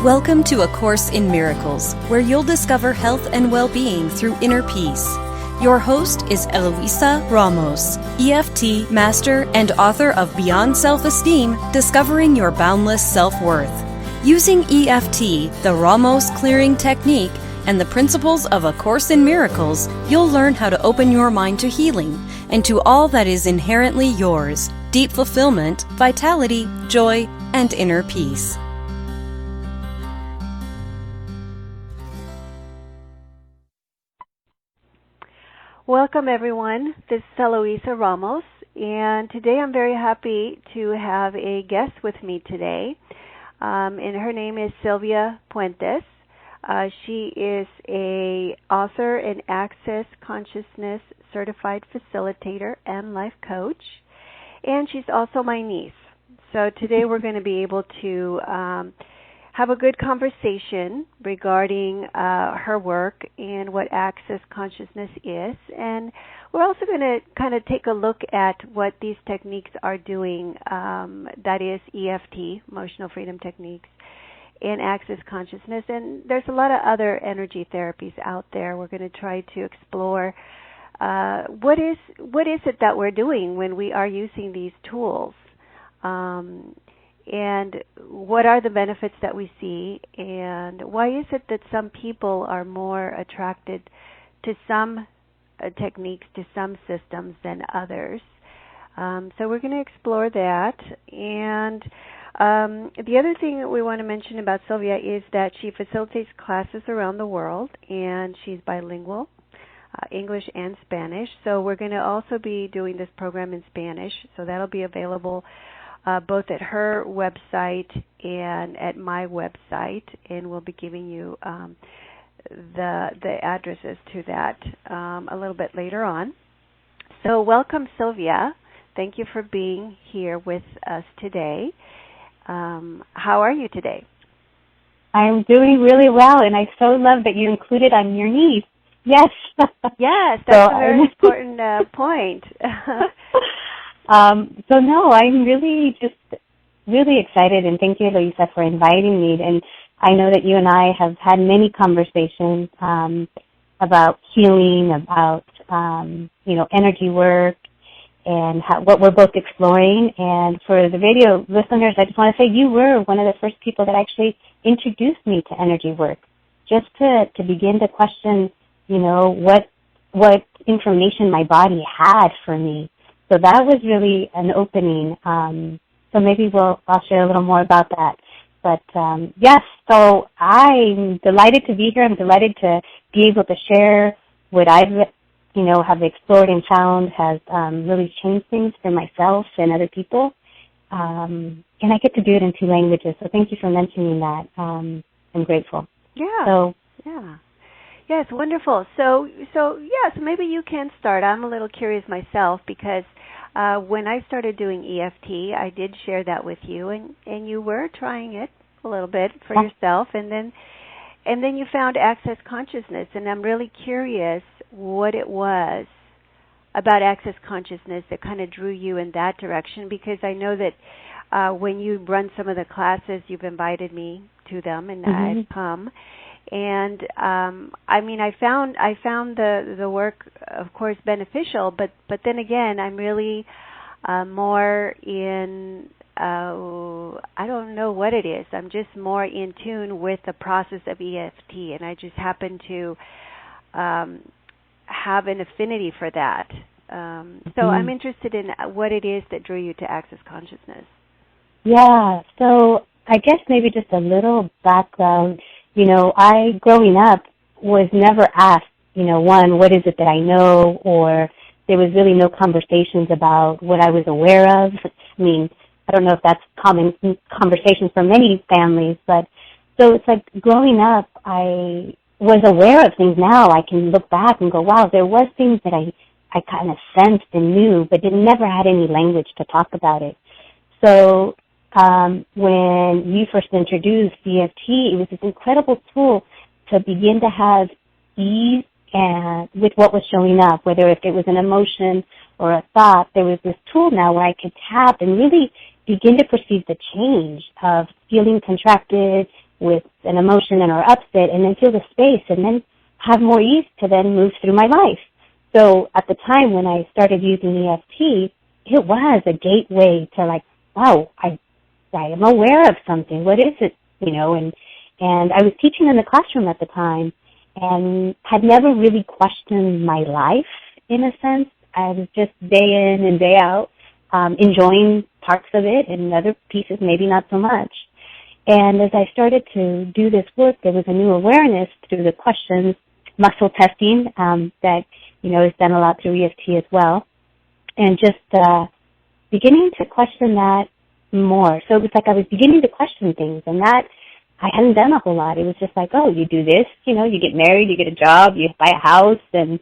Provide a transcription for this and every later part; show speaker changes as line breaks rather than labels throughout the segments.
Welcome to A Course in Miracles, where you'll discover health and well-being through inner peace. Your host is Eloisa Ramos, EFT master and author of Beyond Self-Esteem, Discovering Your Boundless Self-Worth. Using EFT, the Ramos clearing technique, and the principles of A Course in Miracles, you'll learn how to open your mind to healing and to all that is inherently yours: deep fulfillment, vitality, joy, and inner peace.
Welcome, everyone. This is Eloisa Ramos, and today I'm very happy to have a guest with me today, and her name is Sylvia Puentes. She is a author and Access Consciousness Certified Facilitator and Life Coach, and she's also my niece. So today we're going to be able to have a good conversation regarding her work and what Access Consciousness is. And we're also going to kind of take a look at what these techniques are doing, that is EFT, Emotional Freedom Techniques, and Access Consciousness. And there's a lot of other energy therapies out there. We're going to try to explore what is it that we're doing when we are using these tools. And what are the benefits that we see, and why is it that some people are more attracted to some techniques, to some systems than others? So we're going to explore that. And the other thing that we want to mention about Sylvia is that she facilitates classes around the world, and she's bilingual, English and Spanish. So we're going to also be doing this program in Spanish, so that'll be available both at her website and at my website, and we'll be giving you the addresses to that a little bit later on. So welcome, Sylvia. Thank you for being here with us today. How are you today?
I'm doing really well, and I so love that you included I'm your niece. Yes.
Yes, that's a very important point.
So no, I'm really excited, and thank you, Eloisa, for inviting me. And I know that you and I have had many conversations about healing, about energy work, and what we're both exploring. And for the radio listeners, I just want to say you were one of the first people that actually introduced me to energy work, just to begin to question, what information my body had for me. So that was really an opening. So maybe I'll share a little more about that. But yes, so I'm delighted to be here. I'm delighted to be able to share what I've, have explored and found has really changed things for myself and other people. And I get to do it in 2 languages. So thank you for mentioning that. I'm grateful.
Yeah. Yes, wonderful. So maybe you can start. I'm a little curious myself because when I started doing EFT, I did share that with you, and you were trying it a little bit for yourself, and then you found Access Consciousness, and I'm really curious what it was about Access Consciousness that kind of drew you in that direction, because I know that when you run some of the classes, you've invited me to them, and I've come. And I found the work, of course, beneficial, but then again, I'm really more in I don't know what it is. I'm just more in tune with the process of EFT, and I just happen to have an affinity for that. So I'm interested in what it is that drew you to Access Consciousness.
Yeah. So I guess maybe just a little background. I, growing up, was never asked, one, what is it that I know, or there was really no conversations about what I was aware of. I mean, I don't know if that's common conversations for many families, but so it's like growing up, I was aware of things. Now I can look back and go, wow, there was things that I kind of sensed and knew, but never had any language to talk about it. So when you first introduced EFT, it was this incredible tool to begin to have ease and with what was showing up, whether if it was an emotion or a thought. There was this tool now where I could tap and really begin to perceive the change of feeling contracted with an emotion and or upset, and then feel the space and then have more ease to then move through my life. So at the time when I started using EFT, it was a gateway to like, wow, I am aware of something. What is it? And I was teaching in the classroom at the time and had never really questioned my life in a sense. I was just day in and day out, enjoying parts of it and other pieces maybe not so much. And as I started to do this work, there was a new awareness through the questions, muscle testing, that, is done a lot through EFT as well. And just beginning to question that more. So it was like I was beginning to question things, and that I hadn't done a whole lot. It was just like, oh, you do this, you get married, you get a job, you buy a house, and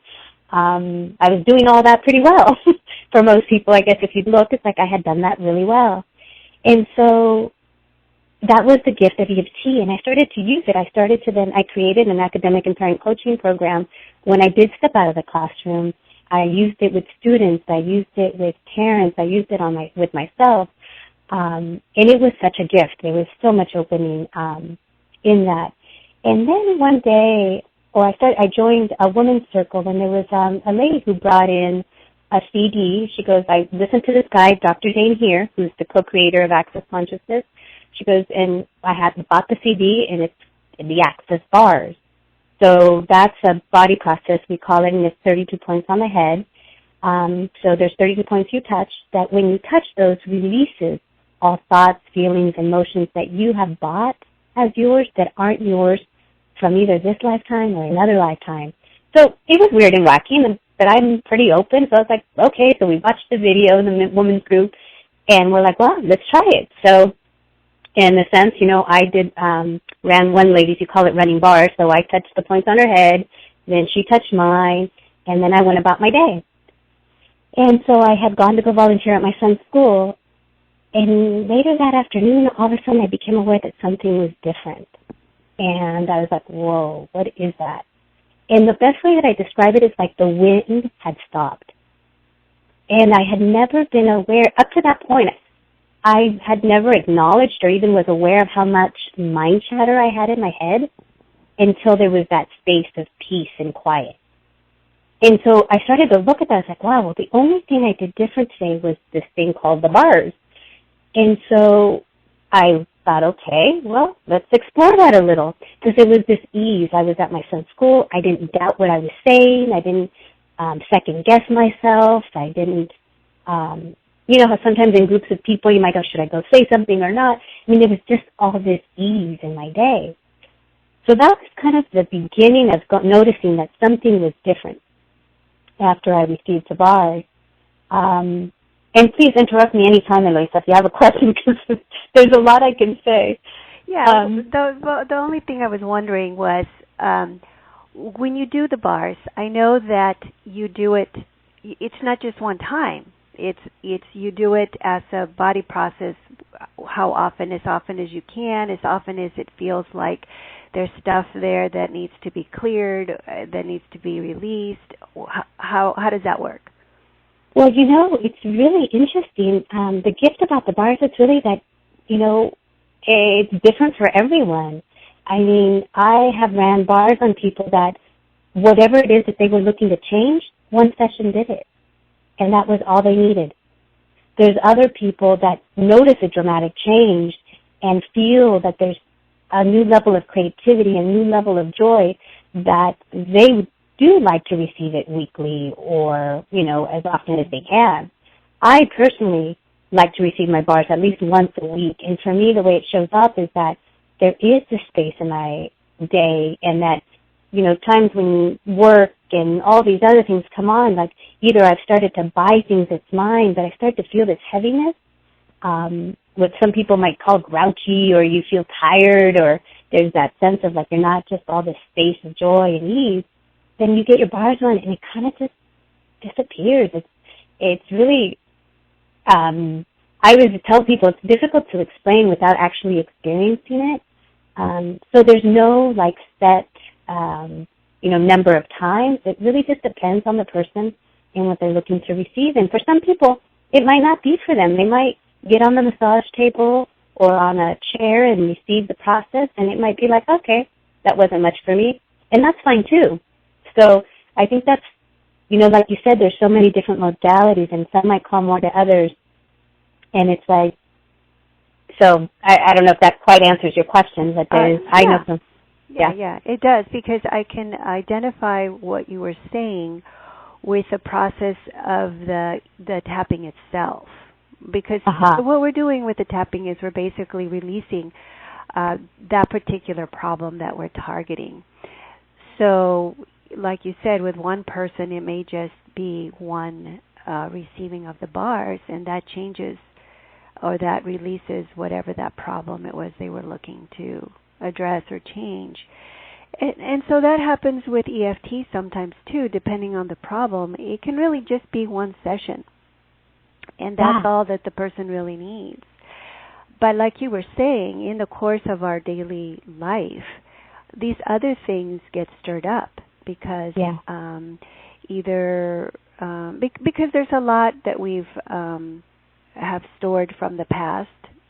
I was doing all that pretty well. For most people, I guess if you'd look, it's like I had done that really well. And so that was the gift of EFT, and I started to use it. I created an academic and parent coaching program. When I did step out of the classroom, I used it with students, I used it with parents, I used it with myself, and it was such a gift. There was so much opening in that. And then one day, I joined a women's circle, and there was a lady who brought in a CD. She goes, I listened to this guy, Dr. Dane here, who's the co-creator of Access Consciousness. She goes, and I had bought the CD, and it's in the Access bars. So that's a body process, we call it, and it's 32 points on the head. So there's 32 points you touch, that when you touch those, releases all thoughts, feelings, emotions that you have bought as yours that aren't yours from either this lifetime or another lifetime. So it was weird and wacky, but I'm pretty open. So I was like, okay, so we watched the video in the women's group, and we're like, well, let's try it. So in a sense, I did, ran one lady, you call it running bars, so I touched the points on her head, then she touched mine, and then I went about my day. And so I had gone to go volunteer at my son's school, and later that afternoon, all of a sudden I became aware that something was different. And I was like, whoa, what is that? And the best way that I describe it is like the wind had stopped. And I had never been aware, up to that point, I had never acknowledged or even was aware of how much mind chatter I had in my head until there was that space of peace and quiet. And so I started to look at that. I was like, wow, well, the only thing I did different today was this thing called the bars. And so I thought, okay, well, let's explore that a little. Because there was this ease. I was at my son's school. I didn't doubt what I was saying. I didn't second guess myself. I didn't, how sometimes in groups of people you might go, should I go say something or not? I mean, there was just all this ease in my day. So that was kind of the beginning of noticing that something was different after I received the bars. And please interrupt me anytime, Eloisa, if you have a question, because there's a lot I can say.
Yeah, the only thing I was wondering was, when you do the bars, I know that you do it, it's not just one time. It's you do it as a body process, how often as you can, as often as it feels like there's stuff there that needs to be cleared, that needs to be released. How does that work?
Well, it's really interesting. The gift about the bars is really that, it's different for everyone. I mean, I have ran bars on people that whatever it is that they were looking to change, one session did it. And that was all they needed. There's other people that notice a dramatic change and feel that there's a new level of creativity, a new level of joy, that they do like to receive it weekly or, as often as they can. I personally like to receive my bars at least once a week. And for me, the way it shows up is that there is this space in my day, and that, times when work and all these other things come on, like either I've started to buy things that's mine, but I start to feel this heaviness, what some people might call grouchy, or you feel tired, or there's that sense of like you're not just all this space of joy and ease, then you get your bars on and it kind of just disappears. It's really, I always tell people it's difficult to explain without actually experiencing it. So there's no like set, number of times. It really just depends on the person and what they're looking to receive. And for some people, it might not be for them. They might get on the massage table or on a chair and receive the process, and it might be like, okay, that wasn't much for me, and that's fine too. So I think that's, like you said, there's so many different modalities, and some might call more to others, and it's like, so I don't know if that quite answers your question, but there is, I know some.
Yeah, it does, because I can identify what you were saying with the process of the tapping itself. Because what we're doing with the tapping is we're basically releasing that particular problem that we're targeting. So, like you said, with one person, it may just be one receiving of the bars, and that changes or that releases whatever that problem it was they were looking to address or change. And so that happens with EFT sometimes too, depending on the problem. It can really just be one session, and that's all that the person really needs. But like you were saying, in the course of our daily life, these other things get stirred up because because there's a lot that we've have stored from the past,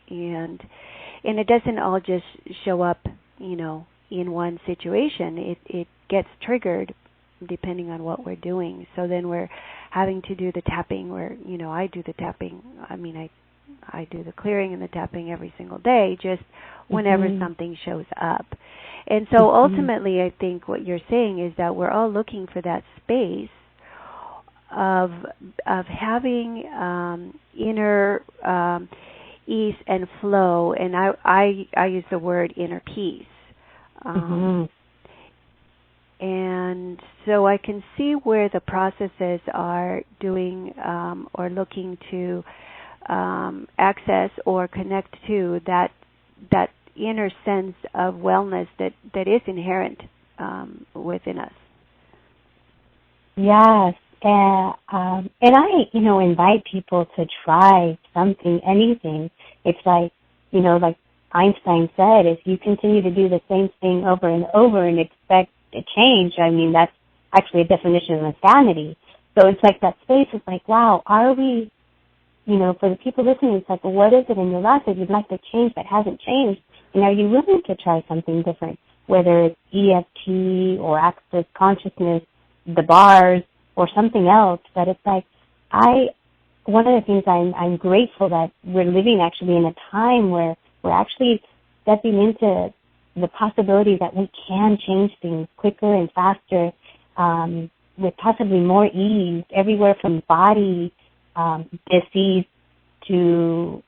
and it doesn't all just show up, in one situation. It gets triggered depending on what we're doing. So then we're having to do the tapping where, I do the tapping. I mean, I do the clearing and the tapping every single day, just whenever something shows up. And so ultimately, I think what you're saying is that we're all looking for that space of having inner ease and flow, and I use the word inner peace. And so I can see where the processes are doing or looking to access or connect to that inner sense of wellness that is inherent within us.
Yes, and I, invite people to try something, anything. It's like, like Einstein said, if you continue to do the same thing over and over and expect a change, I mean, that's actually a definition of insanity. So it's like that space is like, wow, are we, for the people listening, it's like, well, what is it in your life that you'd like to change that hasn't changed? And are you willing to try something different, whether it's EFT or Access Consciousness, the bars, or something else? But it's like, one of the things I'm grateful that we're living actually in a time where we're actually stepping into the possibility that we can change things quicker and faster, with possibly more ease, everywhere from body disease to,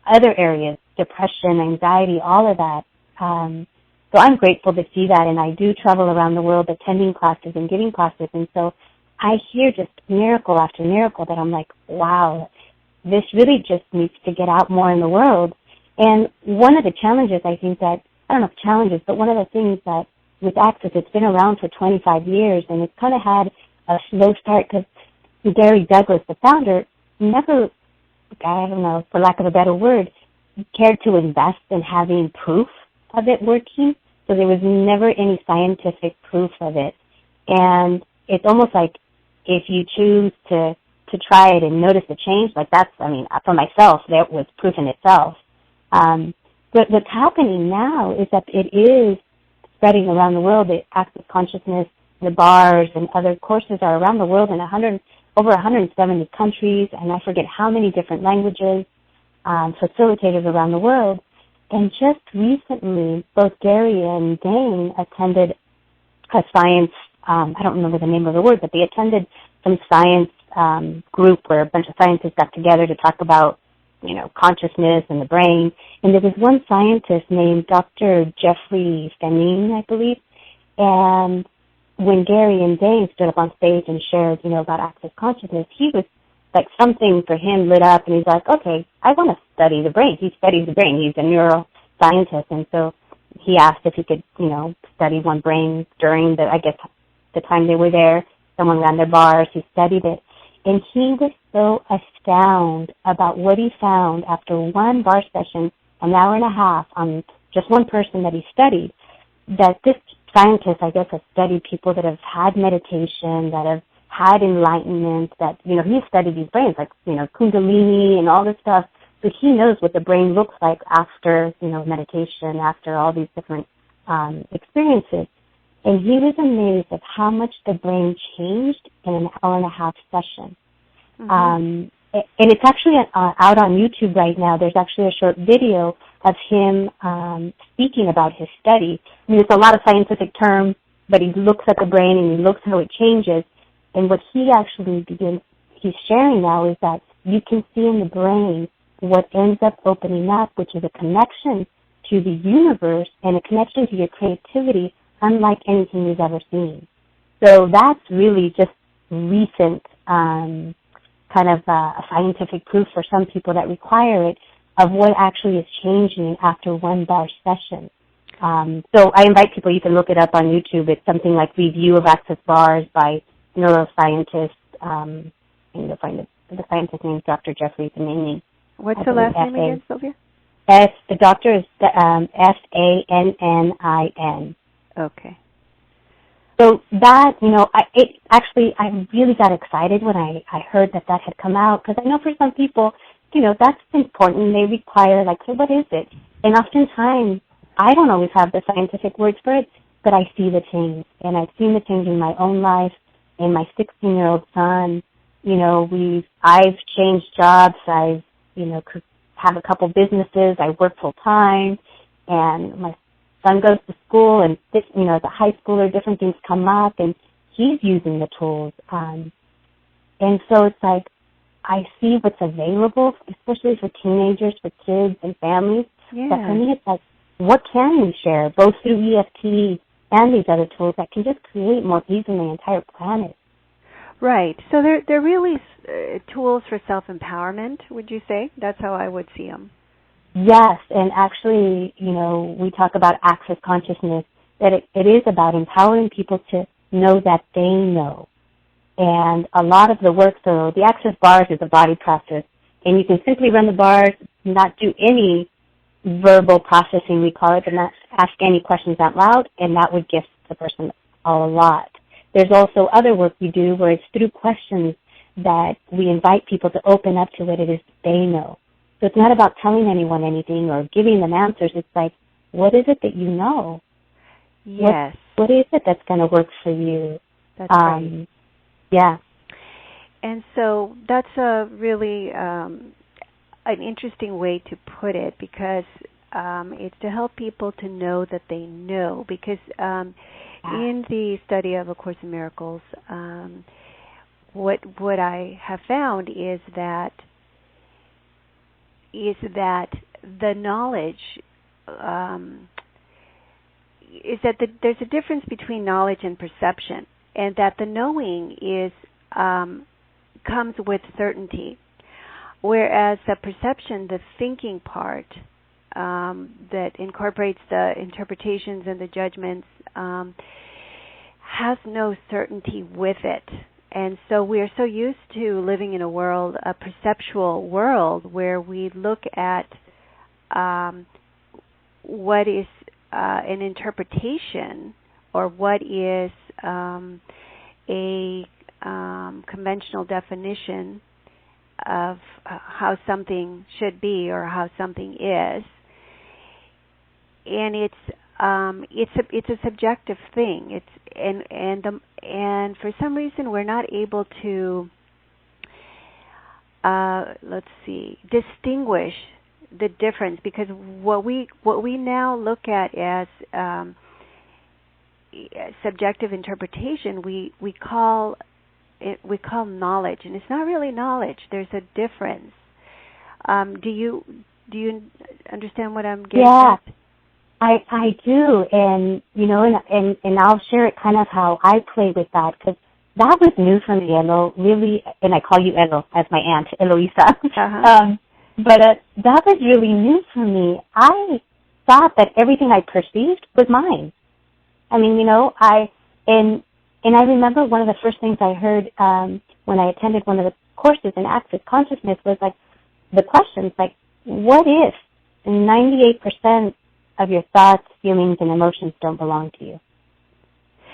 other areas, depression, anxiety, all of that. So I'm grateful to see that, and I do travel around the world attending classes and giving classes, and so I hear just miracle after miracle that I'm like, wow, this really just needs to get out more in the world. And one of the challenges, I think that, I don't know if challenges, but one of the things that with Access, it's been around for 25 years, and it's kind of had a slow start because Gary Douglas, the founder, never, I don't know, for lack of a better word, cared to invest in having proof of it working. So there was never any scientific proof of it. And it's almost like if you choose to try it and notice a change, like that's, I mean, for myself, that was proof in itself. But what's happening now is that it is spreading around the world. The Access Consciousness, the bars, and other courses are around the world in over 170 countries, and I forget how many different languages, facilitators around the world. And just recently, both Gary and Dane attended a science, I don't remember the name of the word, but they attended some science group where a bunch of scientists got together to talk about, consciousness and the brain. And there was one scientist named Dr. Jeffrey Fenning, I believe. And when Gary and Dane stood up on stage and shared, about Access Consciousness, he was like, something for him lit up, and he's like, okay, I want to study the brain. He studies the brain. He's a neuroscientist, and so he asked if he could, study one brain during the time they were there. Someone ran their bars. He studied it, and he was so astounded about what he found after one bar session, an hour and a half, on just one person that he studied, that this scientist, I guess, has studied people that have had meditation, that have had enlightenment, that, he studied these brains, like, Kundalini and all this stuff. So he knows what the brain looks like after, meditation, after all these different experiences. And he was amazed at how much the brain changed in an hour-and-a-half session. And it's actually out on YouTube right now. There's actually a short video of him speaking about his study. I mean, it's a lot of scientific terms, but he looks at the brain and he looks how it changes. And what he's sharing now is that you can see in the brain what ends up opening up, which is a connection to the universe and a connection to your creativity unlike anything you've ever seen. So that's really just recent kind of scientific proof for some people that require it of what actually is changing after one bar session. So I invite people, you can look it up on YouTube. It's something like Review of Access Bars by neuroscientist, and you'll find the scientist name is Dr. Jeffrey Benigni.
What's the last name again, Sylvia?
The doctor is Fannin.
Okay.
So that, I really got excited when I heard that had come out, because I know for some people, that's important. They require, hey, what is it? And oftentimes, I don't always have the scientific words for it, but I see the change. And I've seen the change in my own life, in my 16-year-old son. I've changed jobs. I've, have a couple businesses. I work full-time, and my son goes to school, and as a high schooler, different things come up, and he's using the tools. And so it's like, I see what's available, especially for teenagers, for kids and families.
Yeah.
But for me, it's like, what can we share, both through EFT and these other tools that can just create more peace in the entire planet?
Right. So they're really tools for self-empowerment, would you say? That's how I would see them.
Yes, and actually, we talk about access consciousness, that it is about empowering people to know that they know. And a lot of the work, so the access bars is a body practice, and you can simply run the bars, not do any verbal processing, we call it, and not ask any questions out loud, and that would gift the person a lot. There's also other work we do where it's through questions that we invite people to open up to what it is they know. So it's not about telling anyone anything or giving them answers. It's like, what is it that you know?
Yes.
What is it that's going to work for you?
That's right.
Yeah.
And so that's a really an interesting way to put it, because it's to help people to know that they know. Because in the study of A Course in Miracles, what I have found is that the knowledge is that there's a difference between knowledge and perception, and that the knowing comes with certainty, whereas the perception, the thinking part that incorporates the interpretations and the judgments, has no certainty with it. And so we are so used to living in a perceptual world, where we look at what is an interpretation, or what is a conventional definition of how something should be or how something is, and it's a subjective thing. And for some reason we're not able to distinguish the difference, because what we now look at as subjective interpretation, we call knowledge, and it's not really knowledge. There's a difference. Do you understand what I'm getting at?
I do, and and I'll share it kind of how I play with that, because that was new for me, Elo, really, and I call you Elo as my aunt, Eloisa.
Uh-huh.
But that was really new for me. I thought that everything I perceived was mine. I mean, and I remember one of the first things I heard when I attended one of the courses in Access Consciousness was the questions what if 98% of your thoughts, feelings, and emotions don't belong to you?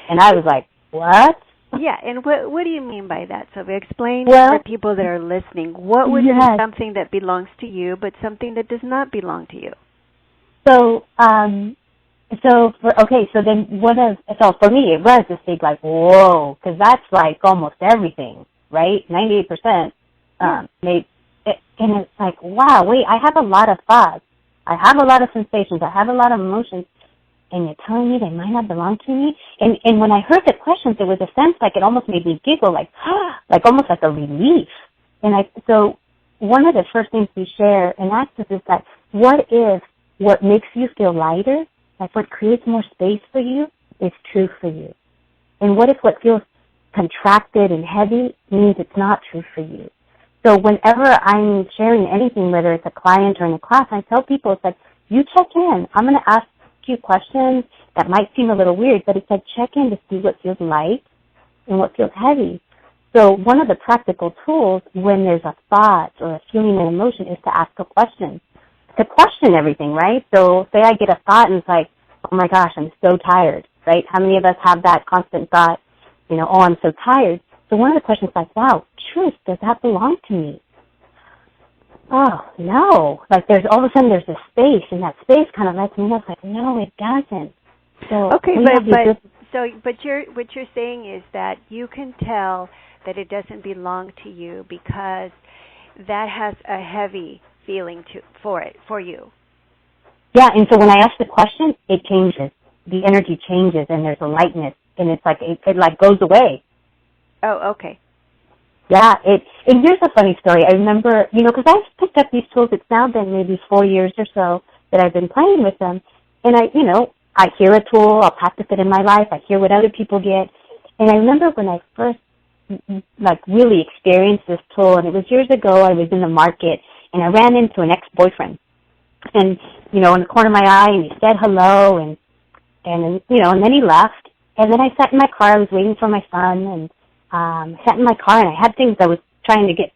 And I was like, what?
Yeah, and what do you mean by that? So explain for people that are listening, what would be something that belongs to you, but something that does not belong to you?
So, so for me, it was this big, like, whoa, because that's like almost everything, right? 98%. And it's like, wow, wait, I have a lot of thoughts. I have a lot of sensations. I have a lot of emotions. And you're telling me they might not belong to me? And when I heard the questions, there was a sense like it almost made me giggle, like almost like a relief. So one of the first things we share and ask us is that, what if what makes you feel lighter, like what creates more space for you, is true for you? And what if what feels contracted and heavy means it's not true for you? So whenever I'm sharing anything, whether it's a client or in a class, I tell people, it's like, you check in. I'm going to ask you questions that might seem a little weird, but it's like, check in to see what feels light and what feels heavy. So one of the practical tools when there's a thought or a feeling and emotion is to ask a question, to question everything, right? So say I get a thought and it's like, oh my gosh, I'm so tired, right? How many of us have that constant thought, oh, I'm so tired? So one of the questions is like, wow, truth, does that belong to me? Oh, no. Like there's all of a sudden there's a space, and that space kind of lets me know, it's like, no, it doesn't. So
okay, but what you're saying is that you can tell that it doesn't belong to you because that has a heavy feeling for you.
Yeah, and so when I ask the question, it changes. The energy changes, and there's a lightness, and it's like it like goes away.
Oh, okay.
Yeah, and here's a funny story. I remember, because I've picked up these tools. It's now been maybe 4 years or so that I've been playing with them. And I hear a tool, I'll practice it in my life, I hear what other people get. And I remember when I first, really experienced this tool, and it was years ago, I was in the market, and I ran into an ex-boyfriend. And, in the corner of my eye, and he said hello, and then he left. And then I sat in my car, I was waiting for my son, and sat in my car, and I had things I was trying to get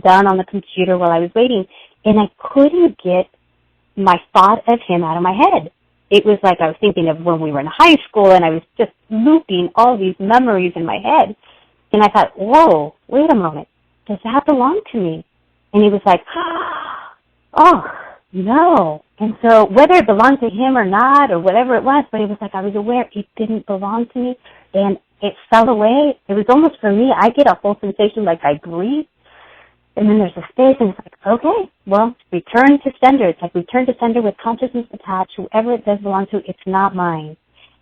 done on the computer while I was waiting, and I couldn't get my thought of him out of my head. It was like I was thinking of when we were in high school, and I was just looping all these memories in my head. And I thought, whoa, wait a moment, does that belong to me? And he was like, oh, no. And so whether it belonged to him or not, or whatever it was, but it was like I was aware it didn't belong to me, and it fell away. It was almost, for me, I get a whole sensation like I breathe, and then there's a space, and it's like, okay, well, return to sender. It's like return to sender with consciousness attached. Whoever it does belong to, it's not mine.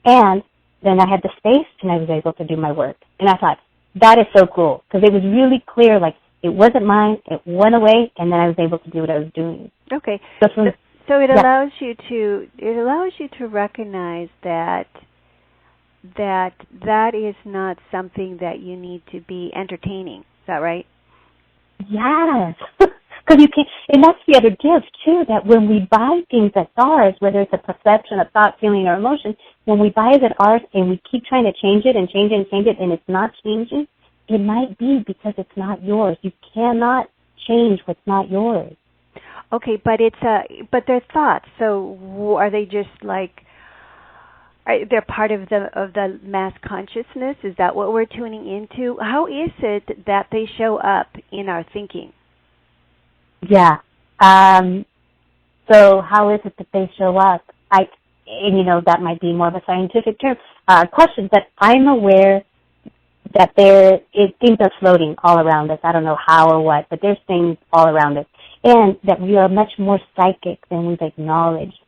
And then I had the space, and I was able to do my work. And I thought, that is so cool, because it was really clear, like, it wasn't mine, it went away, and then I was able to do what I was doing.
Okay. So it allows you to recognize that is not something that you need to be entertaining. Is that right?
Yes. Because you can't, and that's the other gift too, that when we buy things that's ours, whether it's a perception, a thought, feeling, or emotion, when we buy it as ours and we keep trying to change it and change it and change it, and it's not changing, it might be because it's not yours. You cannot change what's not yours.
Okay, but they're thoughts. So are they just like, they're part of the mass consciousness? Is that what we're tuning into? How is it that they show up in our thinking?
Yeah. So how is it that they show up? That might be more of a scientific term. Question, but I'm aware that things are floating all around us. I don't know how or what, but there's things all around us. And that we are much more psychic than we've acknowledged.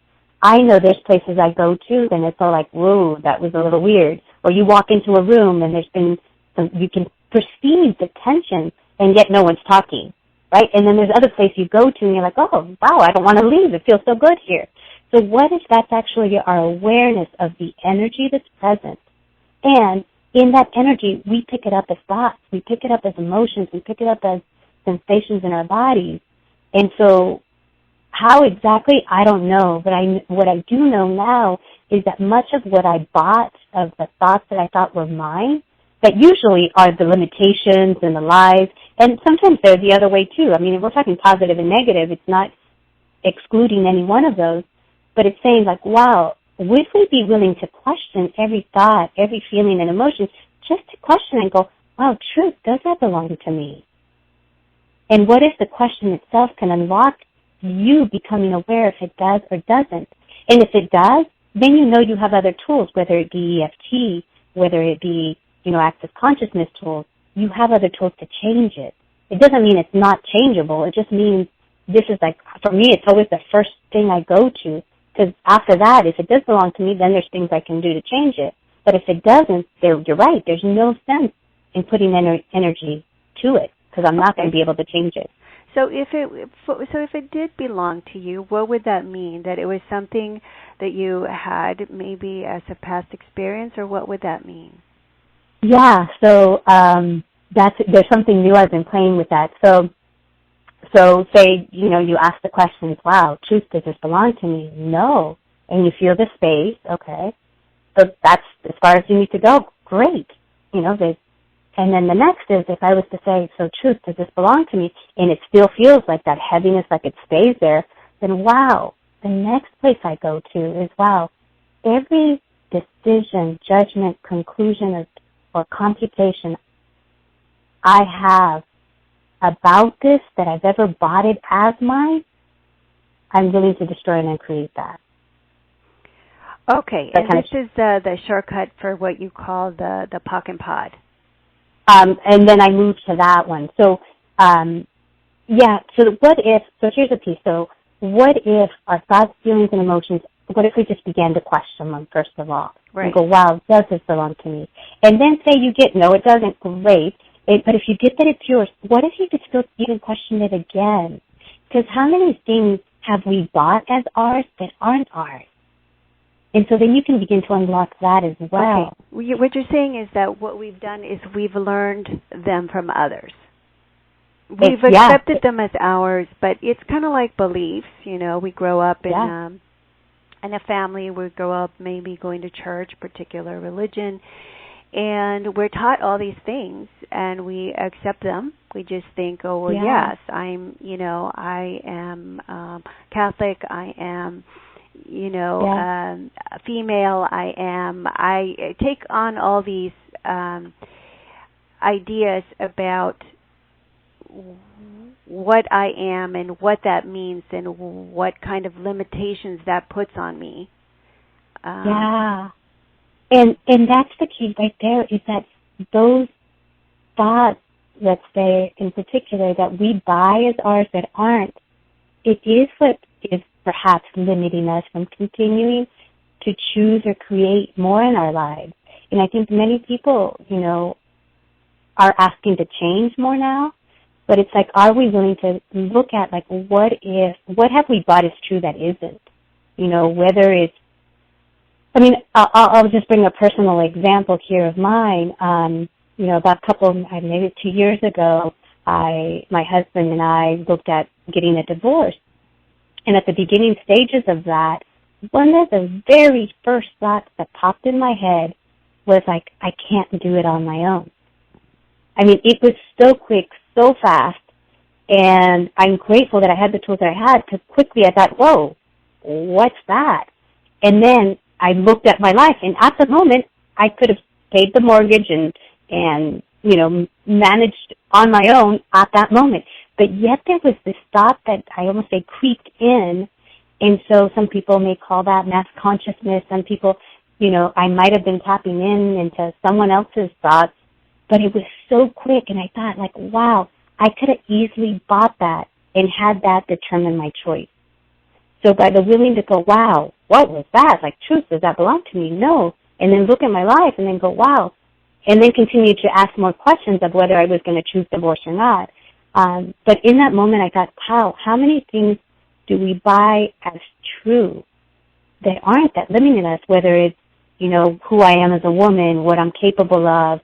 I know there's places I go to, and it's all like, whoa, that was a little weird. Or you walk into a room, and you can perceive the tension, and yet no one's talking, right? And then there's other places you go to, and you're like, oh, wow, I don't want to leave. It feels so good here. So what if that's actually our awareness of the energy that's present? And in that energy, we pick it up as thoughts. We pick it up as emotions. We pick it up as sensations in our bodies. And so how exactly, I don't know, but what I do know now is that much of what I bought of the thoughts that I thought were mine, that usually are the limitations and the lies, and sometimes they're the other way too. I mean, if we're talking positive and negative, it's not excluding any one of those, but it's saying like, wow, would we be willing to question every thought, every feeling and emotion, just to question and go, wow, truth, does that belong to me? And what if the question itself can unlock you becoming aware if it does or doesn't? And if it does, then you know you have other tools, whether it be EFT, whether it be, active consciousness tools. You have other tools to change it. It doesn't mean it's not changeable. It just means this is like, for me, it's always the first thing I go to. Because after that, if it does belong to me, then there's things I can do to change it. But if it doesn't, you're right. There's no sense in putting energy to it because I'm not going to be able to change it.
So if it did belong to you, what would that mean? That it was something that you had maybe as a past experience, or what would that mean?
Yeah. So there's something new. I've been playing with that. So say you ask the questions. Wow, truth, does this belong to me? No. And you feel the space. Okay. So that's as far as you need to go. Great. And then the next is, if I was to say, so truth, does this belong to me? And it still feels like that heaviness, like it stays there, then wow, the next place I go to is, wow, every decision, judgment, conclusion, or computation I have about this that I've ever bought it as mine, I'm willing to destroy and uncreate that.
Okay, and this is the shortcut for what you call the POC and POD.
And then I moved to that one. So, so here's a piece. So what if our thoughts, feelings, and emotions, what if we just began to question them, first of all?
Right.
And go, wow, does this belong to me? And then say you get, no, it doesn't, great. But if you get that it's yours, what if you could still even question it again? Because how many things have we bought as ours that aren't ours? And so then you can begin to unlock that as well.
Okay. What you're saying is that what we've done is we've learned them from others. We've accepted them as ours, but it's kind of like beliefs. We grow up in a family. We grow up maybe going to church, particular religion, and we're taught all these things, and we accept them. We just think, oh, well, yes, I am Catholic. I am female, I take on all these ideas about what I am and what that means and what kind of limitations that puts on me.
And that's the key right there, is that those thoughts, let's say in particular, that we buy as ours that aren't, it is what is perhaps limiting us from continuing to choose or create more in our lives. And I think many people, are asking to change more now, but it's like, are we willing to look at, like, what have we bought as true that isn't? Whether it's, I'll just bring a personal example here of mine. About maybe 2 years ago, my husband and I looked at getting a divorce. And at the beginning stages of that, one of the very first thoughts that popped in my head was like, I can't do it on my own. It was so quick, so fast, and I'm grateful that I had the tools that I had, because quickly I thought, whoa, what's that? And then I looked at my life, and at the moment, I could have paid the mortgage and managed on my own at that moment. But yet there was this thought that I almost say creeped in, and so some people may call that mass consciousness. Some people, I might have been tapping into someone else's thoughts, but it was so quick, and I thought, like, wow, I could have easily bought that and had that determine my choice. So by the willing to go, wow, what was that? Like, truth, does that belong to me? No. And then look at my life and then go, wow, and then continue to ask more questions of whether I was going to choose divorce or not. But in that moment, I thought, wow, how many things do we buy as true that aren't, that limiting us, whether it's, who I am as a woman, what I'm capable of,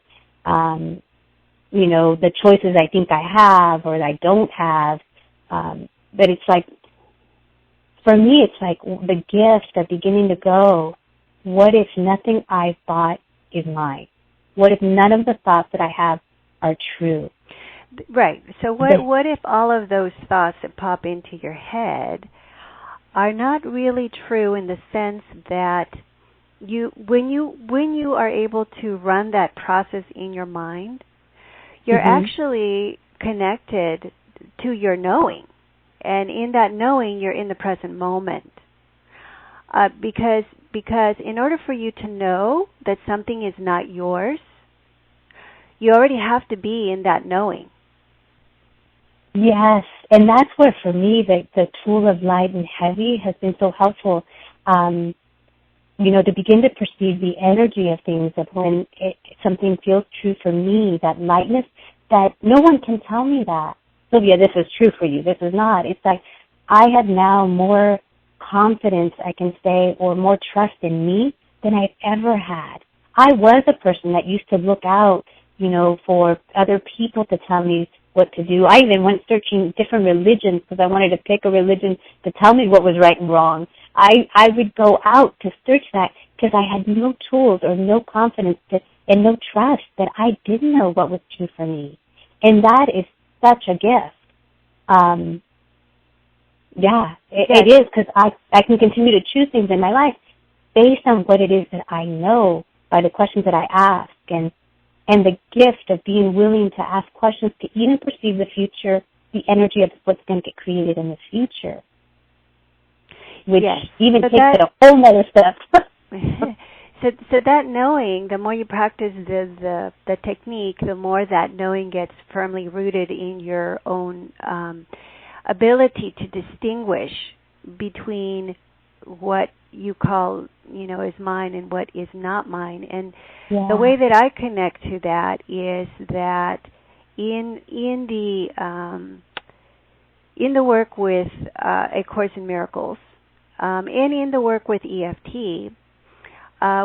the choices I think I have or that I don't have. But it's like, for me, it's like the gift of beginning to go, what if nothing I've bought is mine? What if none of the thoughts that I have are true?
Right. So what if all of those thoughts that pop into your head are not really true, in the sense that when you are able to run that process in your mind, you're actually connected to your knowing. And in that knowing, you're in the present moment. Because in order for you to know that something is not yours, you already have to be in that knowing.
Yes, and that's where, for me, the tool of light and heavy has been so helpful. To begin to perceive the energy of things, that when something feels true for me, that lightness, that no one can tell me that, Sylvia, this is true for you, this is not. It's like I have now more confidence, I can say, or more trust in me than I've ever had. I was a person that used to look out, for other people to tell me what to do. I even went searching different religions because I wanted to pick a religion to tell me what was right and wrong. I would go out to search that because I had no tools or no confidence and no trust that I didn't know what was true for me. And that is such a gift. It is, because I can continue to choose things in my life based on what it is that I know by the questions that I ask, and the gift of being willing to ask questions to even perceive the future, the energy of what's going to get created in the future, which even takes it a whole nother step.
So that knowing, the more you practice the technique, the more that knowing gets firmly rooted in your own ability to distinguish between what you call, is mine and what is not mine. And the way that I connect to that is that in the work with A Course in Miracles, and in the work with EFT,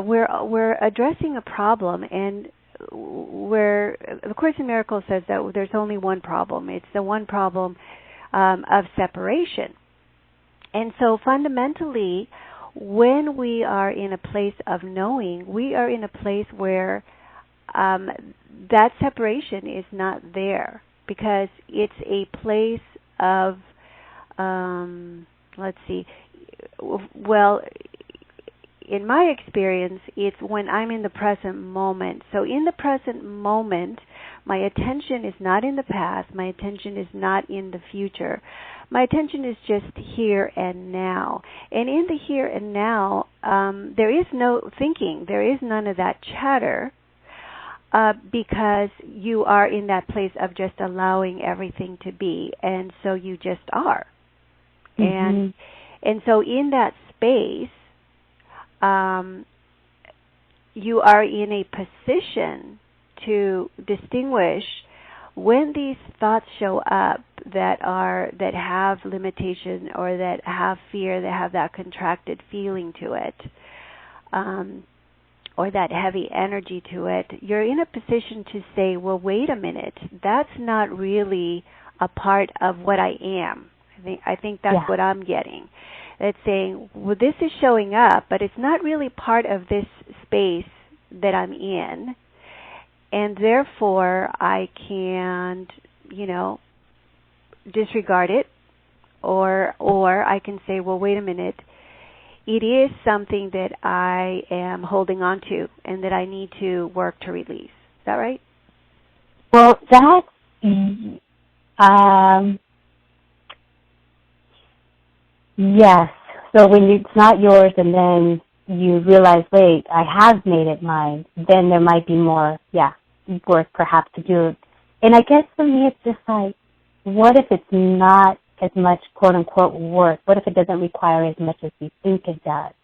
we're addressing a problem, and where A Course in Miracles says that there's only one problem. It's the one problem of separation. And so fundamentally, when we are in a place of knowing, we are in a place where that separation is not there, because it's a place of, in my experience, it's when I'm in the present moment. So in the present moment, my attention is not in the past. My attention is not in the future. My attention is just here and now. And in the here and now, there is no thinking. There is none of that chatter, because you are in that place of just allowing everything to be. And so you just are. And so in that space, you are in a position to distinguish when these thoughts show up that have limitation, or that have fear, that have that contracted feeling to it, or that heavy energy to it. You're in a position to say, well, wait a minute, that's not really a part of what I am. I think that's what I'm getting. It's saying, well, this is showing up, but it's not really part of this space that I'm in, and therefore I can't, disregard it, or I can say, well, wait a minute, it is something that I am holding on to and that I need to work to release. Is that right?
Well, that, yes. So when it's not yours and then you realize, wait, I have made it mine, then there might be more, work perhaps to do. And I guess for me it's just like, what if it's not as much quote-unquote work? What if it doesn't require as much as we think it does?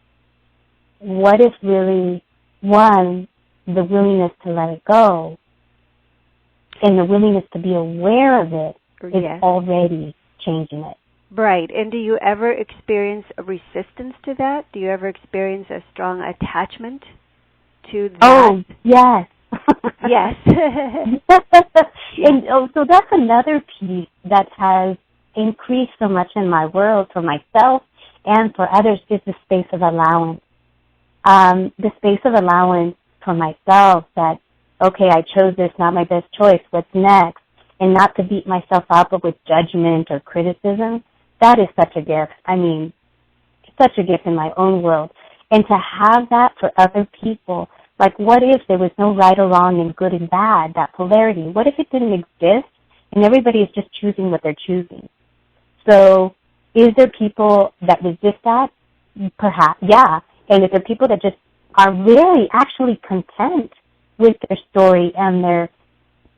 What if really, one, the willingness to let it go and the willingness to be aware of it is already changing it?
Right. And do you ever experience a resistance to that? Do you ever experience a strong attachment to that?
Oh, yes.
Yes.
And so that's another piece that has increased so much in my world for myself and for others, is the space of allowance. The space of allowance for myself that, okay, I chose this, not my best choice, what's next? And not to beat myself up with judgment or criticism. That is such a gift. I mean, such a gift in my own world. And to have that for other people, like what if there was no right or wrong and good and bad, that polarity? What if it didn't exist and everybody is just choosing what they're choosing? So is there people that resist that? Perhaps, yeah. And if there are people that just are really actually content with their story and their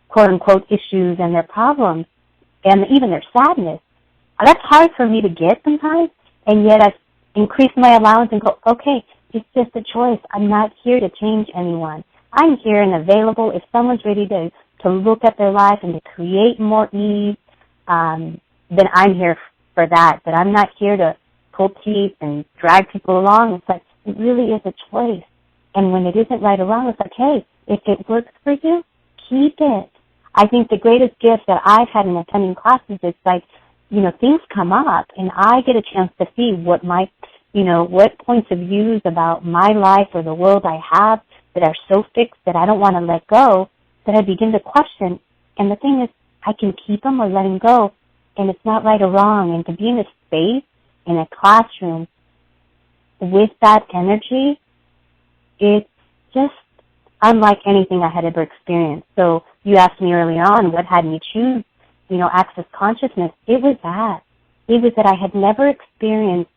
quote-unquote issues and their problems and even their sadness, that's hard for me to get sometimes, and yet I increase my allowance and go, okay, it's just a choice. I'm not here to change anyone. I'm here and available. If someone's ready to look at their life and to create more ease, then I'm here for that. But I'm not here to pull teeth and drag people along. It's like, it really is a choice. And when it isn't right or wrong, it's like, hey, if it works for you, keep it. I think the greatest gift that I've had in attending classes is like, things come up and I get a chance to see what what points of views about my life or the world I have that are so fixed that I don't want to let go, that I begin to question. And the thing is, I can keep them or let them go, and it's not right or wrong. And to be in a space, in a classroom, with that energy, it's just unlike anything I had ever experienced. So you asked me earlier on, what had me choose, Access Consciousness? It was that. It was that I had never experienced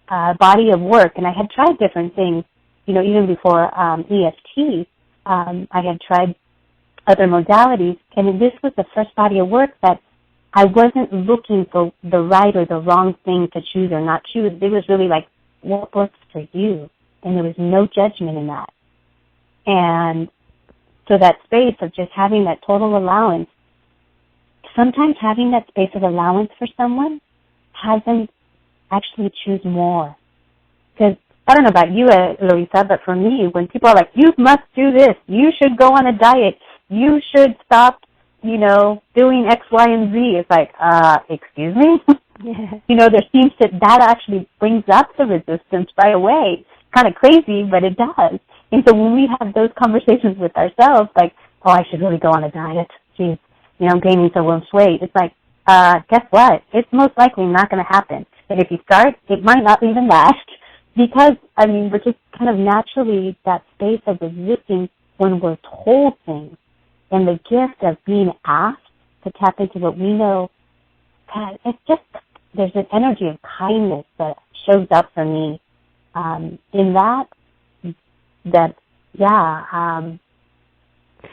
a body of work, and I had tried different things, even before EFT. I had tried other modalities, and this was the first body of work that I wasn't looking for the right or the wrong thing to choose or not choose. It was really like, what works for you? And there was no judgment in that. And so that space of just having that total allowance, sometimes having that space of allowance for someone has them actually choose more. Because I don't know about you, Eloisa, but for me, when people are like, you must do this, you should go on a diet, you should stop, doing X, Y, and Z, it's like, excuse me?
Yeah.
There seems that actually brings up the resistance right away. Kind of crazy, but it does. And so when we have those conversations with ourselves, like, oh, I should really go on a diet. Geez, I'm gaining so much weight. It's like, guess what? It's most likely not going to happen. And if you start, it might not even last because, we're just kind of naturally that space of resisting when we're told things. And the gift of being asked to tap into what we know, God, it's just, there's an energy of kindness that shows up for me in that, yeah.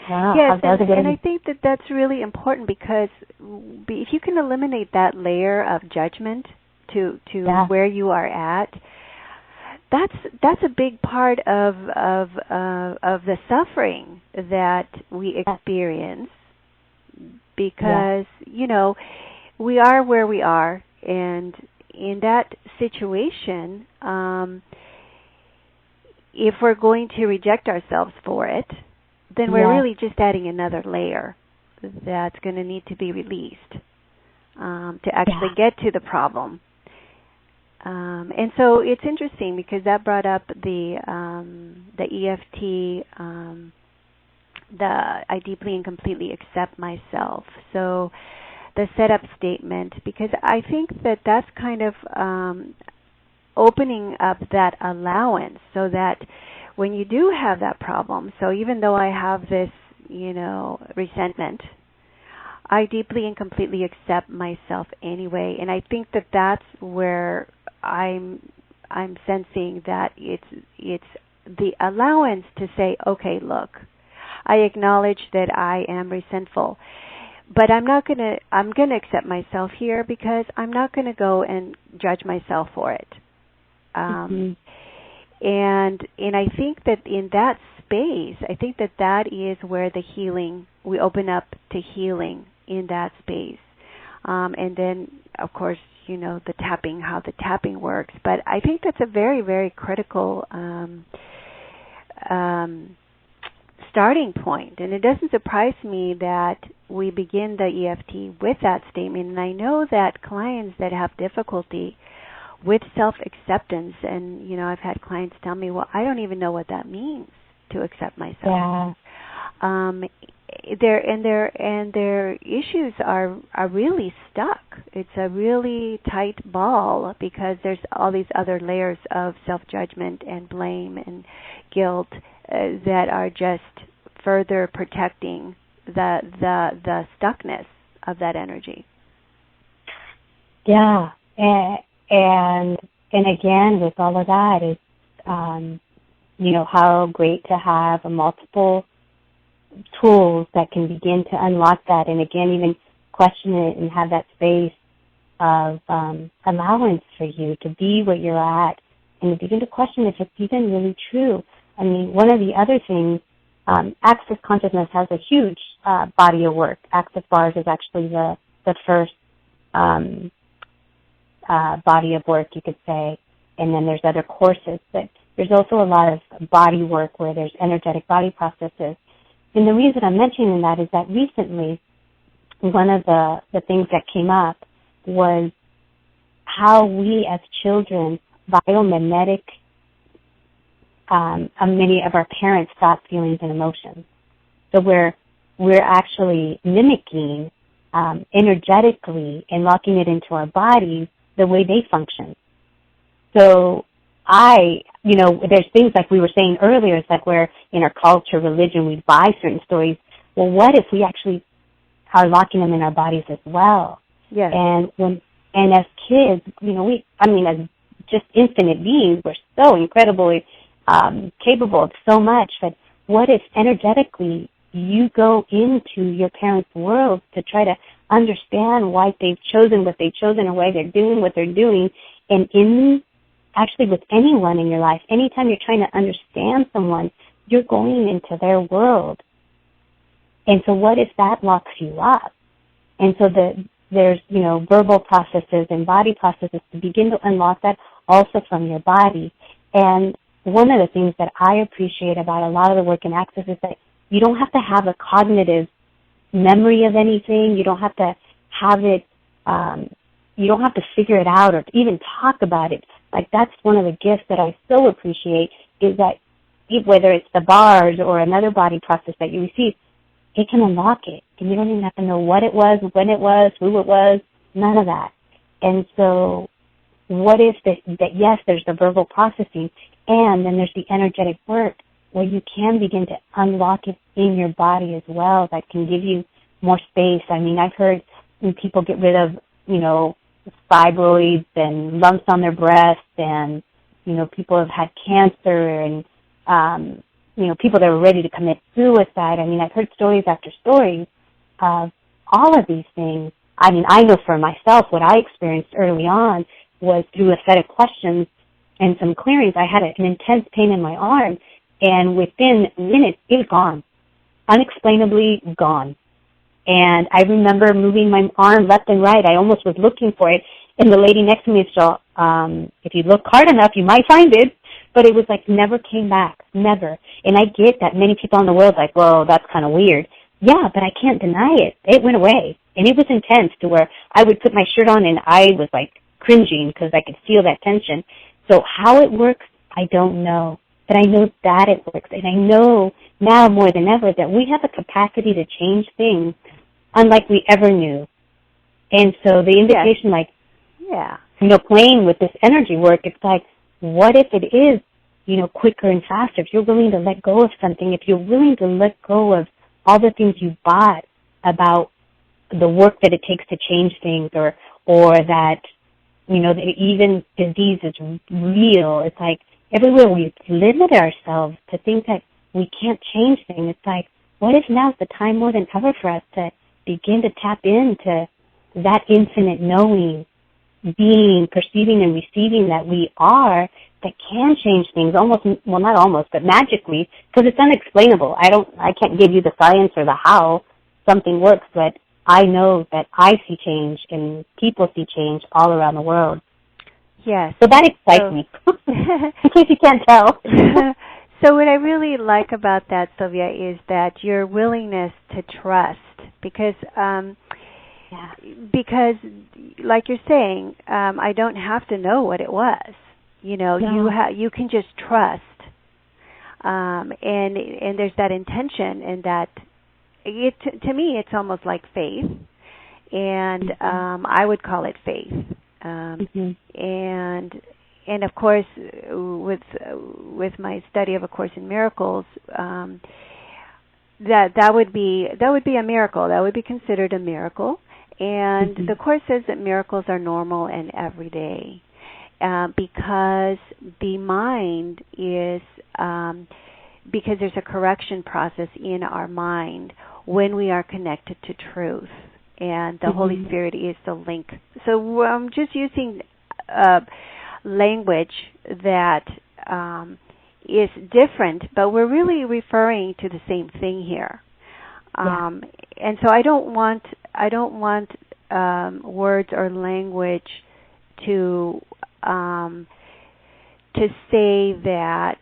Yes, and I think that's really important because if you can eliminate that layer of judgment to where you are at, that's a big part of the suffering that we experience because we are where we are, and in that situation, if we're going to reject ourselves for it, then we're really just adding another layer that's going to need to be released to actually get to the problem. And so it's interesting because that brought up the EFT, I deeply and completely accept myself. So the setup statement, because I think that's kind of opening up that allowance so that when you do have that problem, so even though I have this, resentment, I deeply and completely accept myself anyway. And I think that's where I'm sensing that it's the allowance to say, okay, look, I acknowledge that I am resentful, but I'm going to accept myself here because I'm not going to go and judge myself for it. And I think that in that space, I think that is where the healing, we open up to healing in that space. And then, of course, the tapping, how the tapping works. But I think that's a very, very critical starting point. And it doesn't surprise me that we begin the EFT with that statement. And I know that clients that have difficulty with self-acceptance, and, I've had clients tell me, well, I don't even know what that means to accept myself. their issues are really stuck. It's a really tight ball because there's all these other layers of self-judgment and blame and guilt that are just further protecting the stuckness of that energy.
Yeah, and again, with all of that, it's how great to have multiple tools that can begin to unlock that, and again, even question it and have that space of allowance for you to be where you're at, and to begin to question if it's even really true. I mean, one of the other things, Access Consciousness has a huge body of work. Access Bars is actually the first body of work, you could say, and then there's other courses, but there's also a lot of body work where there's energetic body processes. And the reason I'm mentioning that is that recently one of the things that came up was how we as children biomimetic many of our parents' thoughts, feelings, and emotions. So we're actually mimicking energetically and locking it into our bodies the way they function. So there's things like we were saying earlier, it's like where in our culture, religion, we buy certain stories. Well, what if we actually are locking them in our bodies as well?
Yes.
And as kids, as just infinite beings, we're so incredibly capable of so much. But what if energetically you go into your parents' world to try to understand why they've chosen what they've chosen or why they're doing what they're doing, and actually with anyone in your life, anytime you're trying to understand someone, you're going into their world. And so what if that locks you up? And so there's, verbal processes and body processes to begin to unlock that also from your body. And one of the things that I appreciate about a lot of the work in Access is that you don't have to have a cognitive memory of anything. You don't have to have it, you don't have to figure it out or even talk about it. Like, that's one of the gifts that I so appreciate, is that whether it's the bars or another body process that you receive, it can unlock it. And you don't even have to know what it was, when it was, who it was, none of that. And so what if that yes, there's the verbal processing, and then there's the energetic work where you can begin to unlock it in your body as well, that can give you more space. I mean, I've heard when people get rid of, fibroids and lumps on their breasts, and, people have had cancer, and, people that were ready to commit suicide. I mean, I've heard stories after stories of all of these things. I mean, I know for myself what I experienced early on was through a set of questions and some clearings. I had an intense pain in my arm, and within minutes, it was gone, unexplainably gone. And I remember moving my arm left and right. I almost was looking for it. And the lady next to me said, if you look hard enough, you might find it. But it was like never came back, never. And I get that many people in the world like, well, that's kind of weird. Yeah, but I can't deny it. It went away. And it was intense to where I would put my shirt on and I was like cringing because I could feel that tension. So how it works, I don't know. But I know that it works. And I know now more than ever that we have a capacity to change things unlike we ever knew. And so the invitation, playing with this energy work, it's like, what if it is, quicker and faster? If you're willing to let go of something, if you're willing to let go of all the things you bought about the work that it takes to change things, or that, that even disease is real. It's like everywhere we limit ourselves to think that we can't change things. It's like, what if now's the time more than ever for us to begin to tap into that infinite knowing, being, perceiving, and receiving that we are, that can change things not almost, but magically, because it's unexplainable. I can't give you the science or the how something works, but I know that I see change and people see change all around the world.
Yes.
So that excites me, in case you can't tell.
So what I really like about that, Sylvia, is that your willingness to trust, because like you're saying, I don't have to know what it was. You can just trust, and there's that intention and to me, it's almost like faith, and I would call it faith. And of course, with my study of A Course in Miracles, that would be a miracle. That would be considered a miracle. And the Course says that miracles are normal and everyday, because the mind is because there's a correction process in our mind when we are connected to truth, and the Holy Spirit is the link. So I'm just using language that is different, but we're really referring to the same thing here. And so I don't want words or language to say that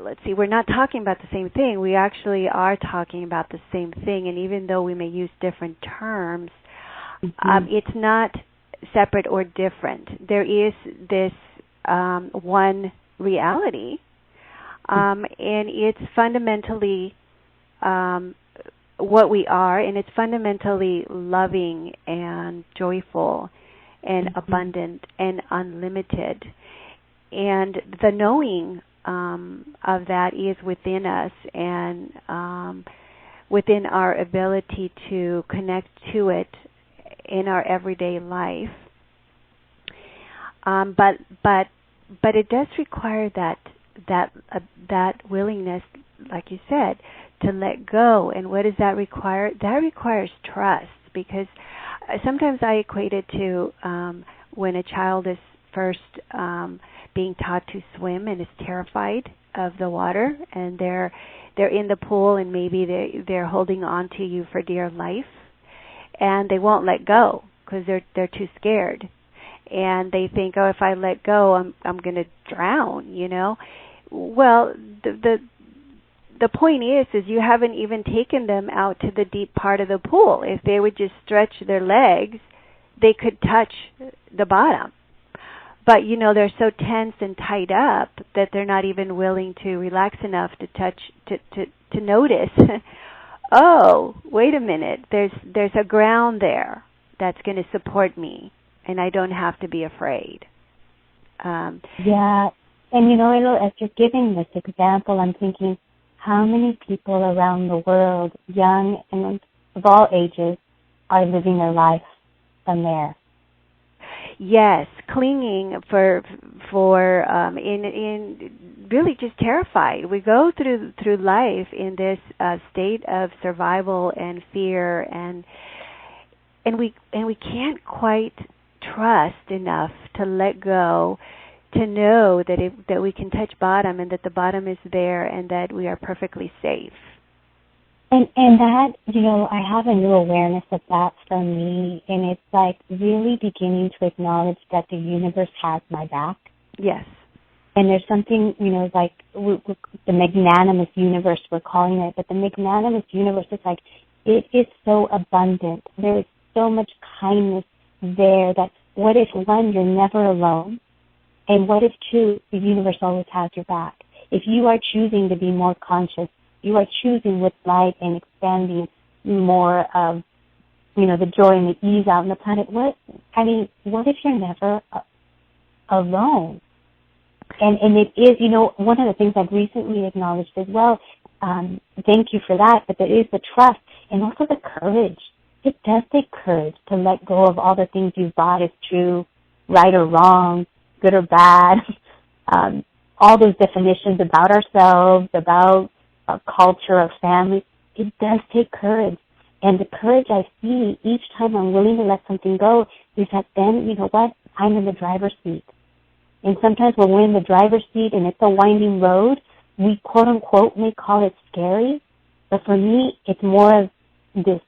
let's see, we're not talking about the same thing. We actually are talking about the same thing, and even though we may use different terms, it's not separate or different. There is this one reality, and it's fundamentally what we are, and it's fundamentally loving and joyful and abundant and unlimited. And the knowing of that is within us, and within our ability to connect to it in our everyday life. But it does require that willingness, like you said, to let go. And what does that require? That requires trust, because sometimes I equate it to when a child is first being taught to swim and is terrified of the water, and they're in the pool, and maybe they're holding on to you for dear life, and they won't let go because they're too scared, and they think, oh, if I let go, I'm going to drown, you know. Well, the point is you haven't even taken them out to the deep part of the pool. If they would just stretch their legs, they could touch the bottom. But, you know, they're so tense and tied up that they're not even willing to relax enough to touch, to notice, oh, wait a minute, there's a ground there that's going to support me, and I don't have to be afraid.
Yeah, and, you know, as you're giving this example, I'm thinking, how many people around the world, young and of all ages, are living their life from there?
Yes, clinging in really just terrified. We go through life in this state of survival and fear, and we can't quite trust enough to let go, to know that we can touch bottom, and that the bottom is there, and that we are perfectly safe.
And that, you know, I have a new awareness of that for me, and it's like really beginning to acknowledge that the universe has my back.
Yes.
And there's something, you know, like the magnanimous universe, we're calling it, but the magnanimous universe is like, it is so abundant. There is so much kindness there that what if, one, you're never alone, and what if, two, the universe always has your back. If you are choosing to be more conscious, you are choosing with light and expanding more of, you know, the joy and the ease out on the planet. What if you're never alone? And it is, you know, one of the things I've recently acknowledged as well, thank you for that, but there is the trust and also the courage. It does take courage to let go of all the things you thought is true, right or wrong, good or bad, all those definitions about ourselves, about a culture of family. It does take courage. And the courage I see each time I'm willing to let something go is that then, you know what, I'm in the driver's seat. And sometimes when we're in the driver's seat and it's a winding road, we quote unquote may call it scary, but for me it's more of this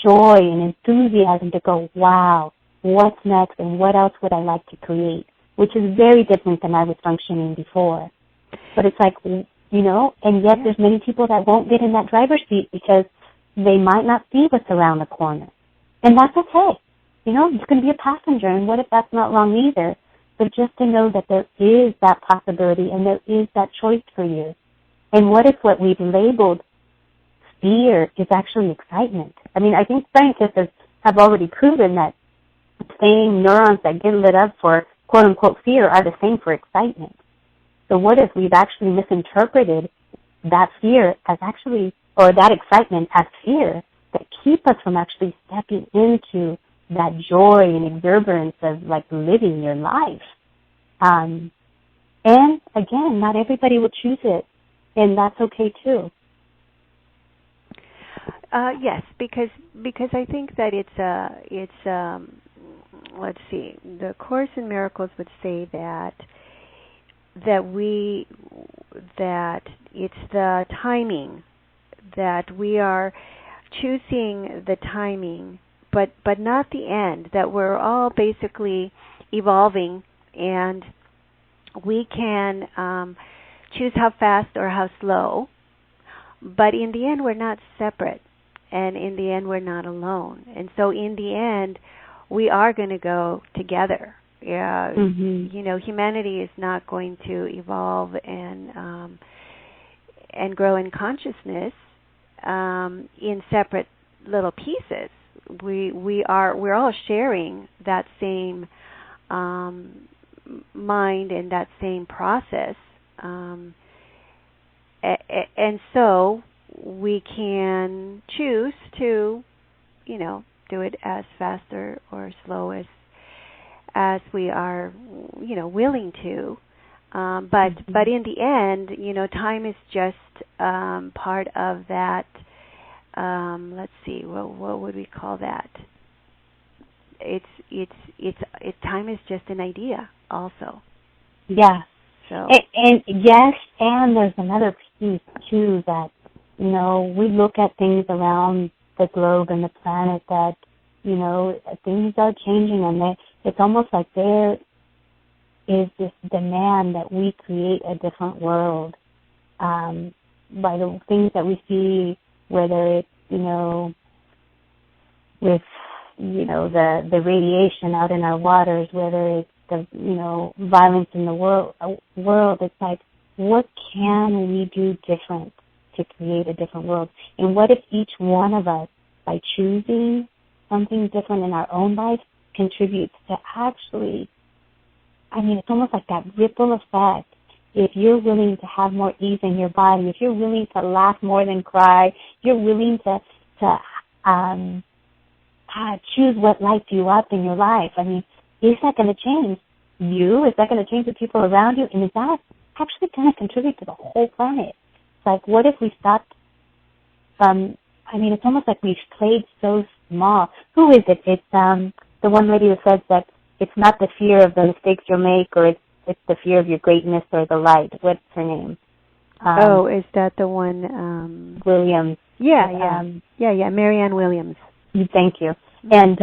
joy and enthusiasm to go, wow, what's next and what else would I like to create, which is very different than I was functioning before. But it's like, you know, and yet there's many people that won't get in that driver's seat because they might not see what's around the corner. And that's okay. You know, you can be a passenger, and what if that's not wrong either? But just to know that there is that possibility and there is that choice for you. And what if what we've labeled fear is actually excitement. I mean, I think scientists have already proven that the same neurons that get lit up for quote-unquote fear are the same for excitement. So what if we've actually misinterpreted that fear as actually, or that excitement as fear that keep us from actually stepping into that joy and exuberance of like living your life. And again, not everybody will choose it, and that's okay too.
Yes, because I think that it's let's see, the Course in Miracles would say that it's the timing, that we are choosing the timing, but not the end, that we're all basically evolving, and we can choose how fast or how slow, but in the end we're not separate, and in the end we're not alone. And so in the end we are going to go together. You know, humanity is not going to evolve and grow in consciousness in separate little pieces. We're all sharing that same mind and that same process, and so we can choose to, you know, do it as fast or slow as we are, you know, willing to. But in the end, you know, time is just part of that. Let's see, what would we call that? It's time is just an idea, also.
Yeah.
So
and yes, and there's another piece too that, you know, we look at things around the globe and the planet that, you know, things are changing, and it's almost like there is this demand that we create a different world by the things that we see, whether it's, you know, with, you know, the radiation out in our waters, whether it's the, you know, violence in the world. It's like, what can we do different to create a different world? And what if each one of us, by choosing something different in our own life, contributes to actually, I mean, it's almost like that ripple effect. If you're willing to have more ease in your body, if you're willing to laugh more than cry, if you're willing to choose what lights you up in your life, I mean, is that going to change you? Is that going to change the people around you? And is that actually going to contribute to the whole planet? It's like, what if we stopped from, I mean, it's almost like we've played so small. Who is it? It's the one lady who says that it's not the fear of the mistakes you'll make, or it's the fear of your greatness or the light. What's her name?
Is that the one?
Williams.
Yeah, Marianne Williams.
Thank you. And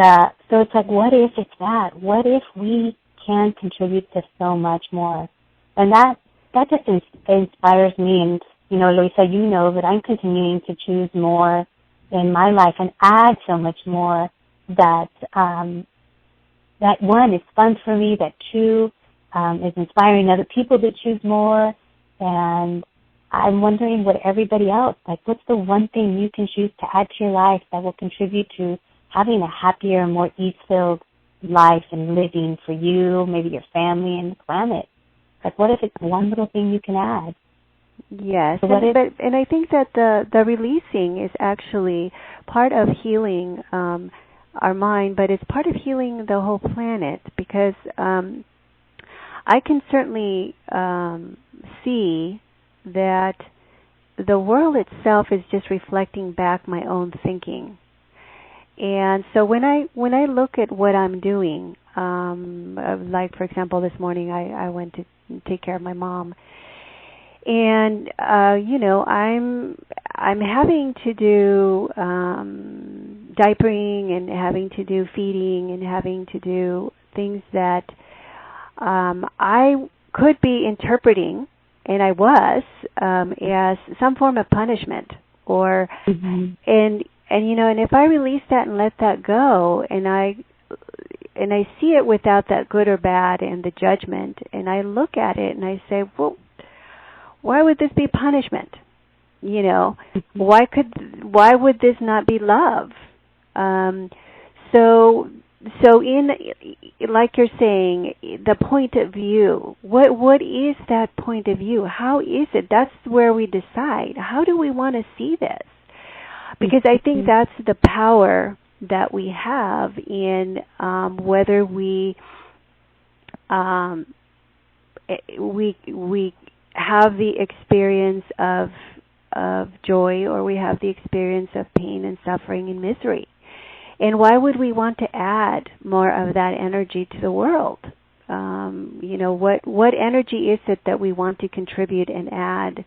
so it's like, what if it's that? What if we can contribute to so much more? And that just inspires me. And, you know, Eloisa, you know that I'm continuing to choose more in my life and add so much more that that one is fun for me, that two is inspiring other people to choose more. And I'm wondering what everybody else, like, what's the one thing you can choose to add to your life that will contribute to having a happier, more ease-filled life and living for you, maybe your family and the planet? Like, what if it's one little thing you can add?
Yes,
So
and I think that the releasing is actually part of healing our mind, but it's part of healing the whole planet, because I can certainly see that the world itself is just reflecting back my own thinking. And so when I look at what I'm doing, like, for example, this morning I went to take care of my mom, and you know, I'm having to do diapering and having to do feeding and having to do things that I could be interpreting, and I was, as some form of punishment, or and you know, and if I release that and let that go, and I see it without that good or bad and the judgment, and I look at it and I say, well, why would this be punishment? why would this not be love? So in, like you're saying, the point of view, what is that point of view? How is it? That's where we decide. How do we want to see this? Because I think that's the power that we have in whether we have the experience of joy, or we have the experience of pain and suffering and misery. And why would we want to add more of that energy to the world? What energy is it that we want to contribute and add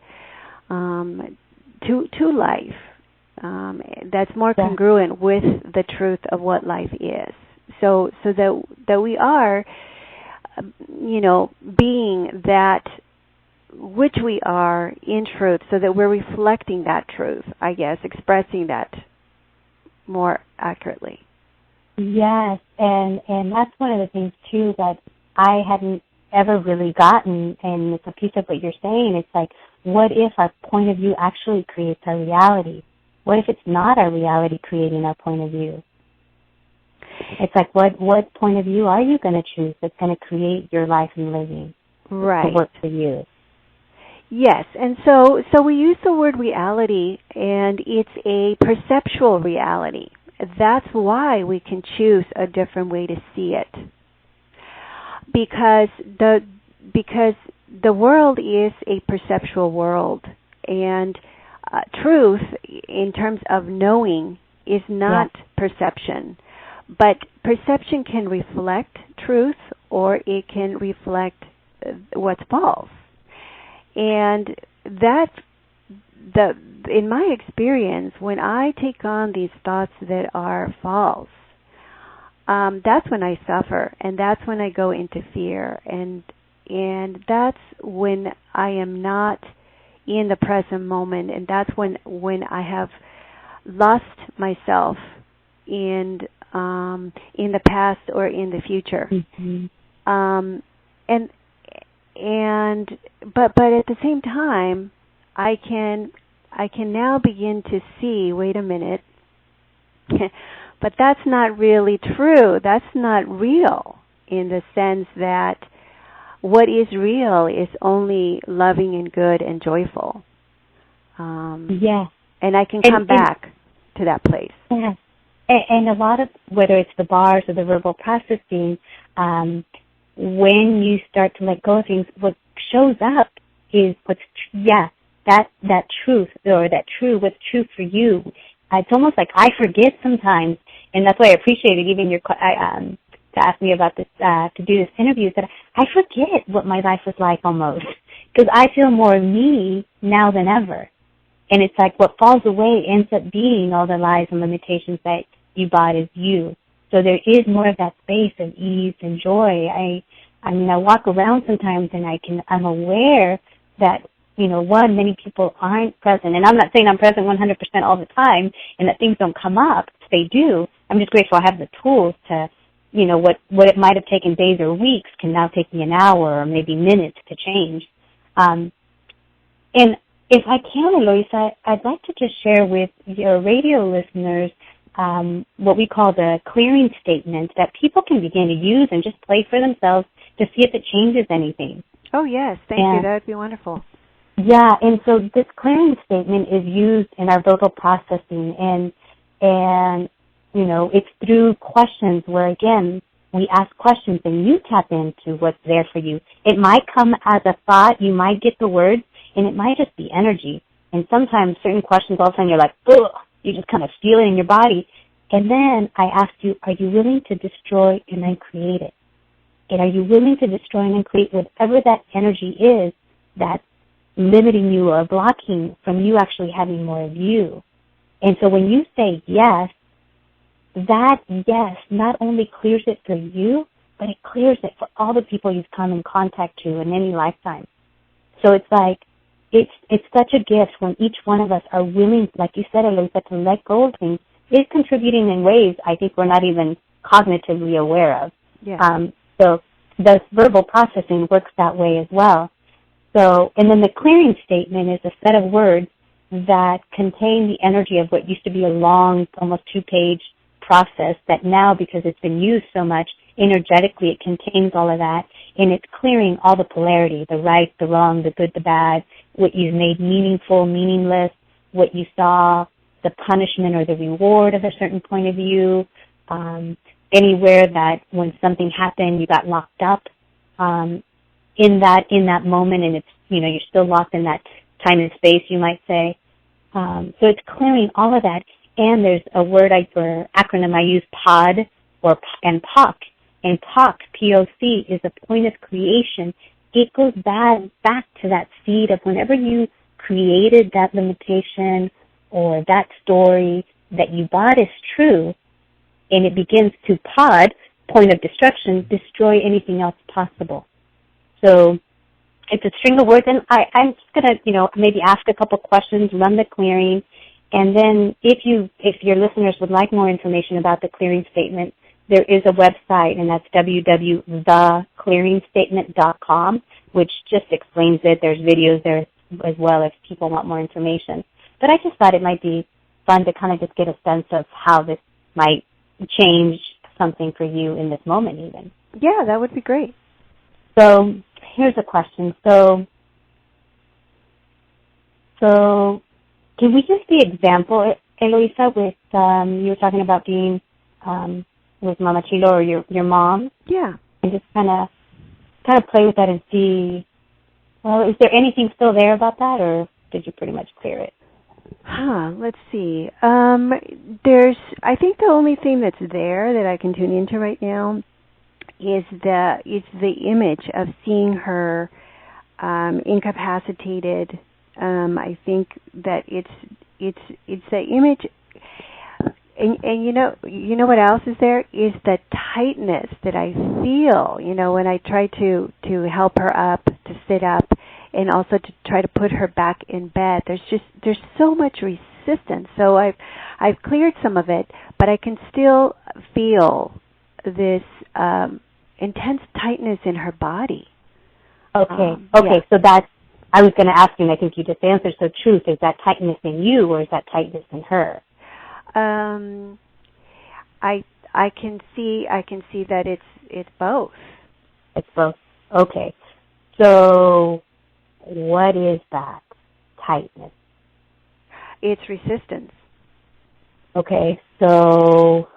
to life that's more congruent with the truth of what life is? So that we are, being that which we are in truth, so that we're reflecting that truth, I guess, expressing that more accurately.
Yes, and that's one of the things too that I hadn't ever really gotten, and it's a piece of what you're saying. It's like, what if our point of view actually creates our reality? What if it's not our reality creating our point of view? It's like, what point of view are you going to choose that's going to create your life and living?
Right.
To work for you.
Yes, and so we use the word reality, and it's a perceptual reality. That's why we can choose a different way to see it. Because the world is a perceptual world, and truth, in terms of knowing, is not perception. But perception can reflect truth, or it can reflect what's false. And in my experience, when I take on these thoughts that are false, that's when I suffer, and that's when I go into fear, and that's when I am not in the present moment, and that's when I have lost myself in the past or in the future.
Mm-hmm.
But at the same time, I can now begin to see, wait a minute, but that's not really true. That's not real, in the sense that what is real is only loving and good and joyful. And I can come back to that place.
Yeah. And a lot of, whether it's the bars or the verbal processing, when you start to let go of things, what shows up is that truth, or what's true for you. It's almost like I forget sometimes, and that's why I appreciated even to ask me about this, to do this interview, that I forget what my life was like almost, because I feel more of me now than ever. And it's like what falls away ends up being all the lies and limitations that you bought as you. So there is more of that space of ease and joy. I mean, I walk around sometimes and I'm aware that, many people aren't present. And I'm not saying I'm present 100% all the time and that things don't come up. They do. I'm just grateful I have the tools to, what it might have taken days or weeks can now take me an hour or maybe minutes to change. And if I can, Eloisa, I'd like to just share with your radio listeners what we call the clearing statement that people can begin to use and just play for themselves to see if it changes anything.
Oh, yes. Thank you. That would be wonderful.
Yeah, and so this clearing statement is used in our verbal processing, and it's through questions where, again, we ask questions and you tap into what's there for you. It might come as a thought, you might get the words, and it might just be energy. And sometimes certain questions, all of a sudden you're like, ugh, you just kind of feel it in your body. And then I ask you, are you willing to destroy and then create it? And are you willing to destroy and then create whatever that energy is that's limiting you or blocking from you actually having more of you? And so when you say yes, that yes not only clears it for you, but it clears it for all the people you've come in contact to in any lifetime. So it's like, it's such a gift when each one of us are willing, like you said, Eloisa, to let go of things, is contributing in ways I think we're not even cognitively aware of.
Yeah.
So the verbal processing works that way as well. So, and then the clearing statement is a set of words that contain the energy of what used to be a long, almost 2-page process that now, because it's been used so much, energetically it contains all of that, and it's clearing all the polarity, the right, the wrong, the good, the bad, what you've made meaningful, meaningless, what you saw, the punishment or the reward of a certain point of view, anywhere that when something happened you got locked up in that moment, and it's, you know, you're still locked in that time and space, you might say. So it's clearing all of that. And there's a word or acronym I use, POD and POC. And POC, P-O-C, is a point of creation. It goes back to that seed of whenever you created that limitation or that story that you thought is true, and it begins to POD, point of destruction, destroy anything else possible. So it's a string of words, and I'm just going to, you know, maybe ask a couple questions, run the clearing, and then if your listeners would like more information about the clearing statement, there is a website, and that's www.theclearingstatement.com, which just explains it. There's videos there as well if people want more information. But I just thought it might be fun to kind of just get a sense of how this might change something for you in this moment even.
Yeah, that would be great.
So here's a question. So can we just the example, Eloisa, with you were talking about being with Mama Chilo or your mom?
Yeah.
And just kind of play with that and see, well, is there anything still there about that, or did you pretty much clear it?
Let's see. I think the only thing that's there that I can tune into right now is the image of seeing her incapacitated. I think that it's the image, and you know what else is there is the tightness that I feel. You know, when I try to help her up, to sit up, and also to try to put her back in bed. There's so much resistance. So I've cleared some of it, but I can still feel this intense tightness in her body.
Okay.
Yeah.
So that's, I was going to ask you, and I think you just answered. So truth, is that tightness in you, or is that tightness in her?
I can see that it's both.
It's both. Okay. So what is that tightness?
It's resistance.
Okay. So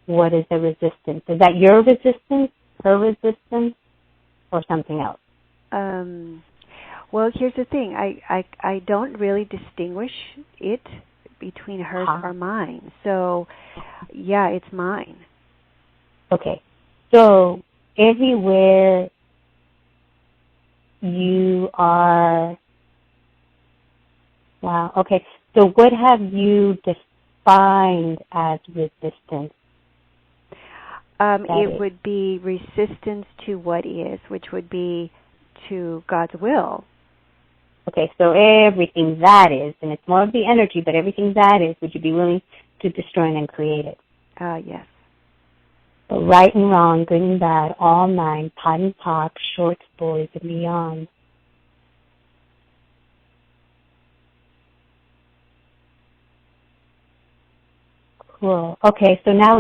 what is the resistance? Is that your resistance, her resistance, or something else?
Well, here's the thing. I don't really distinguish it between hers or mine. So, yeah, it's mine.
Okay. So everywhere you are, wow, okay. So what have you defined as resistance?
It would be resistance to what is, which would be to God's will.
Okay, so everything that is, and it's more of the energy, but everything that is, would you be willing to destroy and create it?
Yes.
So right and wrong, good and bad, all nine, pot and pop, shorts, boys, and beyond. Cool. Okay, so now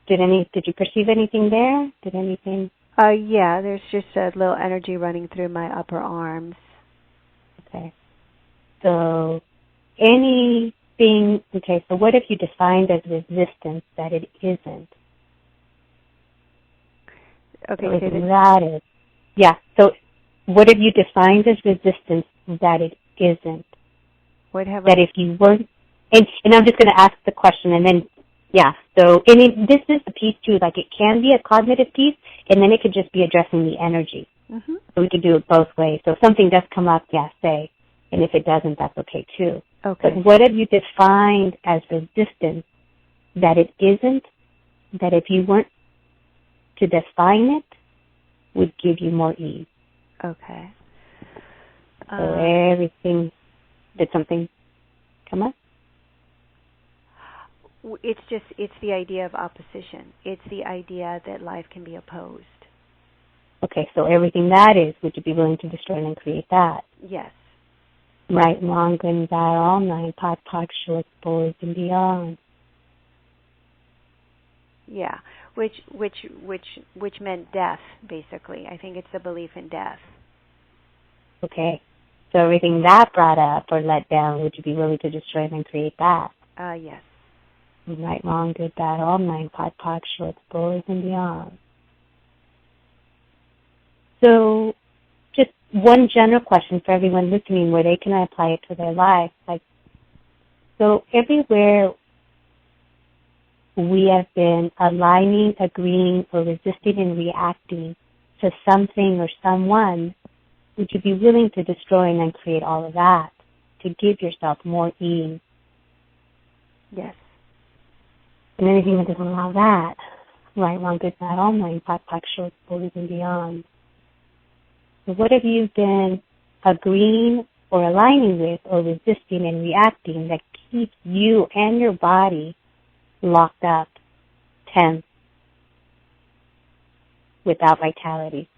did you perceive anything there? Did anything?
Yeah, there's just a little energy running through my upper arms.
Okay. So anything, okay, so what have you defined as resistance that it isn't?
Okay.
So that is, yeah, so what have you defined as resistance that it isn't?
What have
that if you weren't, and I'm just going to ask the question and then, yeah, so this is the piece too, like it can be a cognitive piece and then it could just be addressing the energy.
Mm-hmm.
So we could do it both ways. So if something does come up, yeah, say, and if it doesn't, that's okay too.
Okay.
But what have you defined as resistance that it isn't, that if you weren't to define it, would give you more ease?
Okay.
So everything, did something come up?
It's the idea of opposition. It's the idea that life can be opposed.
Okay, so everything that is, would you be willing to destroy and create that?
Yes.
Right, wrong, good and bad, all nine, POD, shorts, boys, and beyond.
Yeah, which meant death, basically. I think it's the belief in death.
Okay. So everything that brought up or let down, would you be willing to destroy and create that?
Yes.
Right, wrong, good, bad, all nine, POD, shorts, boys, and beyond. So just one general question for everyone listening where they can apply it to their life. So everywhere we have been aligning, agreeing, or resisting and reacting to something or someone, would you be willing to destroy and uncreate all of that to give yourself more ease?
Yes.
And anything that doesn't allow that, right, wrong, good, bad, all nine, POD, shorts, boys, and beyond. So what have you been agreeing or aligning with or resisting and reacting that keeps you and your body locked up, tense, without vitality?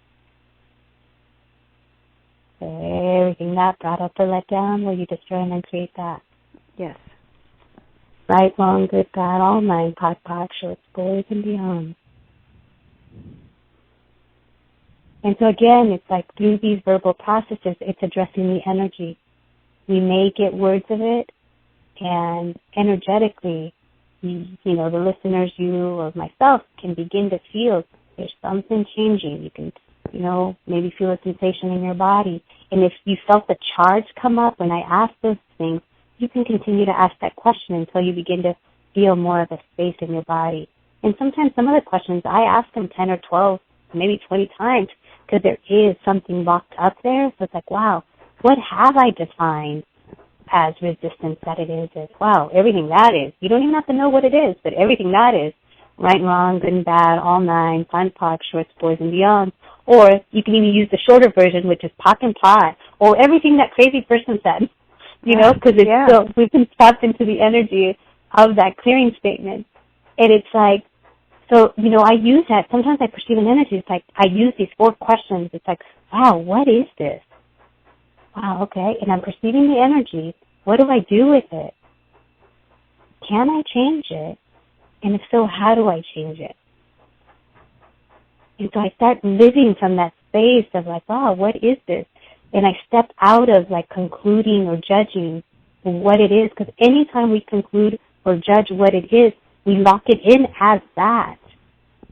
So everything that brought up or let down, will you destroy and uncreate that?
Yes.
Right, wrong, good, bad, all nine, POD, shorts, boys, and beyond. And so again, it's like through these verbal processes, it's addressing the energy. We may get words of it, and energetically, the listeners, you or myself, can begin to feel there's something changing. You can, maybe feel a sensation in your body. And if you felt the charge come up when I ask those things, you can continue to ask that question until you begin to feel more of a space in your body. And sometimes some of the questions, I ask them 10 or 12, maybe 20 times, because there is something locked up there. So it's like, wow, what have I defined as resistance that it is? Wow, everything that is. You don't even have to know what it is, but everything that is, right and wrong, good and bad, all nine, POD, shorts, boys, and beyond. Or you can even use the shorter version, which is POC and POD, or everything that crazy person said, because so we've been tapped into the energy of that clearing statement. And it's like, so, I use that. Sometimes I perceive an energy. It's like I use these 4 questions. It's like, wow, what is this? Wow, okay. And I'm perceiving the energy. What do I do with it? Can I change it? And if so, how do I change it? And so I start living from that space of like, wow, what is this? And I step out of like concluding or judging what it is. Because anytime we conclude or judge what it is, we lock it in as that.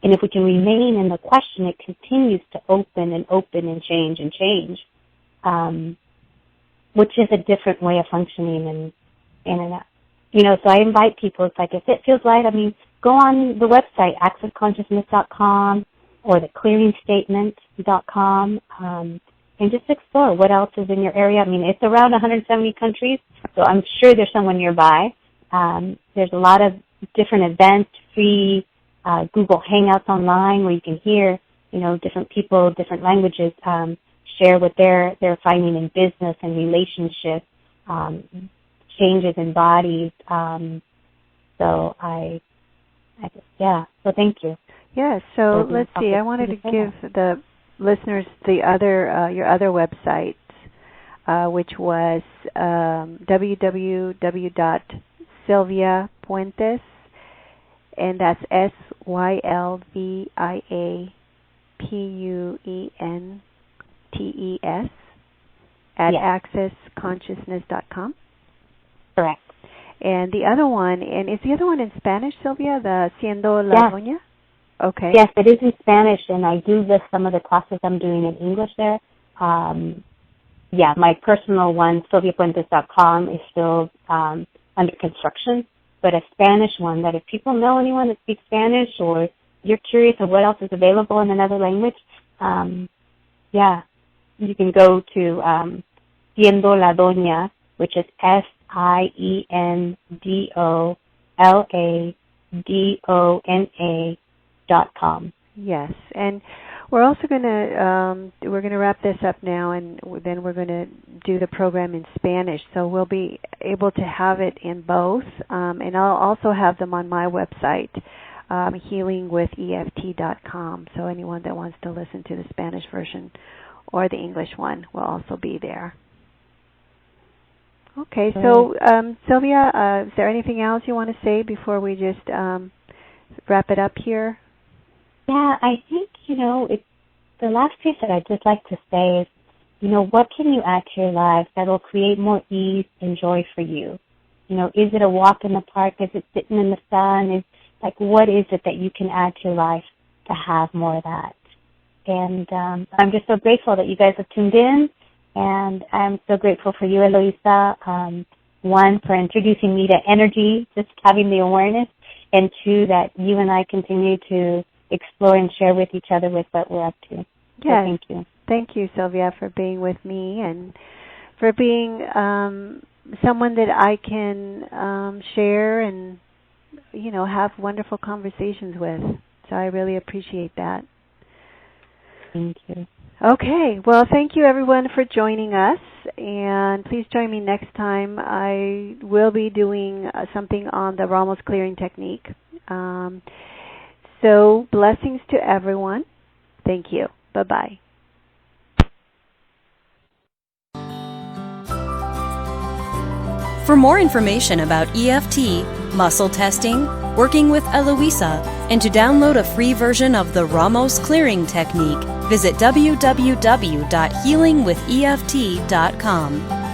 And if we can remain in the question, it continues to open and change, which is a different way of functioning. So I invite people, it's like, if it feels right, go on the website, accessconsciousness.com or theclearingstatement.com, and just explore what else is in your area. It's around 170 countries, so I'm sure there's someone nearby. There's a lot of different events, free Google Hangouts online where you can hear, different people, different languages share what they're finding in business and relationships, changes in bodies. So thank you.
Yeah, so let's see. I wanted to give the listeners your other website, which was www.Sylvia Puentes, and that's SylviaPuentes at accessconsciousness.com.
Correct.
And the other one, and is the other one in Spanish, Sylvia, the Siendo la Doña? Okay.
Yes, it is in Spanish, and I do list some of the classes I'm doing in English there. My personal one, SylviaPuentes.com, is still under construction, but a Spanish one that if people know anyone that speaks Spanish or you're curious of what else is available in another language, you can go to Siendo la Doña, which is SIENDOLADONA.com.
Yes, and we're also going to wrap this up now, and then we're going to do the program in Spanish. So we'll be able to have it in both, and I'll also have them on my website, healingwitheft.com. So anyone that wants to listen to the Spanish version or the English one will also be there. Okay, so Sylvia, is there anything else you want to say before we just wrap it up here?
Yeah, I think, the last piece that I'd just like to say is, what can you add to your life that will create more ease and joy for you? Is it a walk in the park? Is it sitting in the sun? What is it that you can add to your life to have more of that? And I'm just so grateful that you guys have tuned in. And I'm so grateful for you, Eloisa, one, for introducing me to energy, just having the awareness, and two, that you and I continue to explore and share with each other with what we're up to.
Yes.
So thank you.
Thank you, Sylvia, for being with me and for being someone that I can share and, have wonderful conversations with. So I really appreciate that.
Thank you.
Okay. Well, thank you, everyone, for joining us. And please join me next time. I will be doing something on the Ramos clearing technique. So blessings to everyone. Thank you. Bye-bye.
For more information about EFT, muscle testing, working with Eloisa, and to download a free version of the Ramos clearing technique, visit www.healingwitheft.com.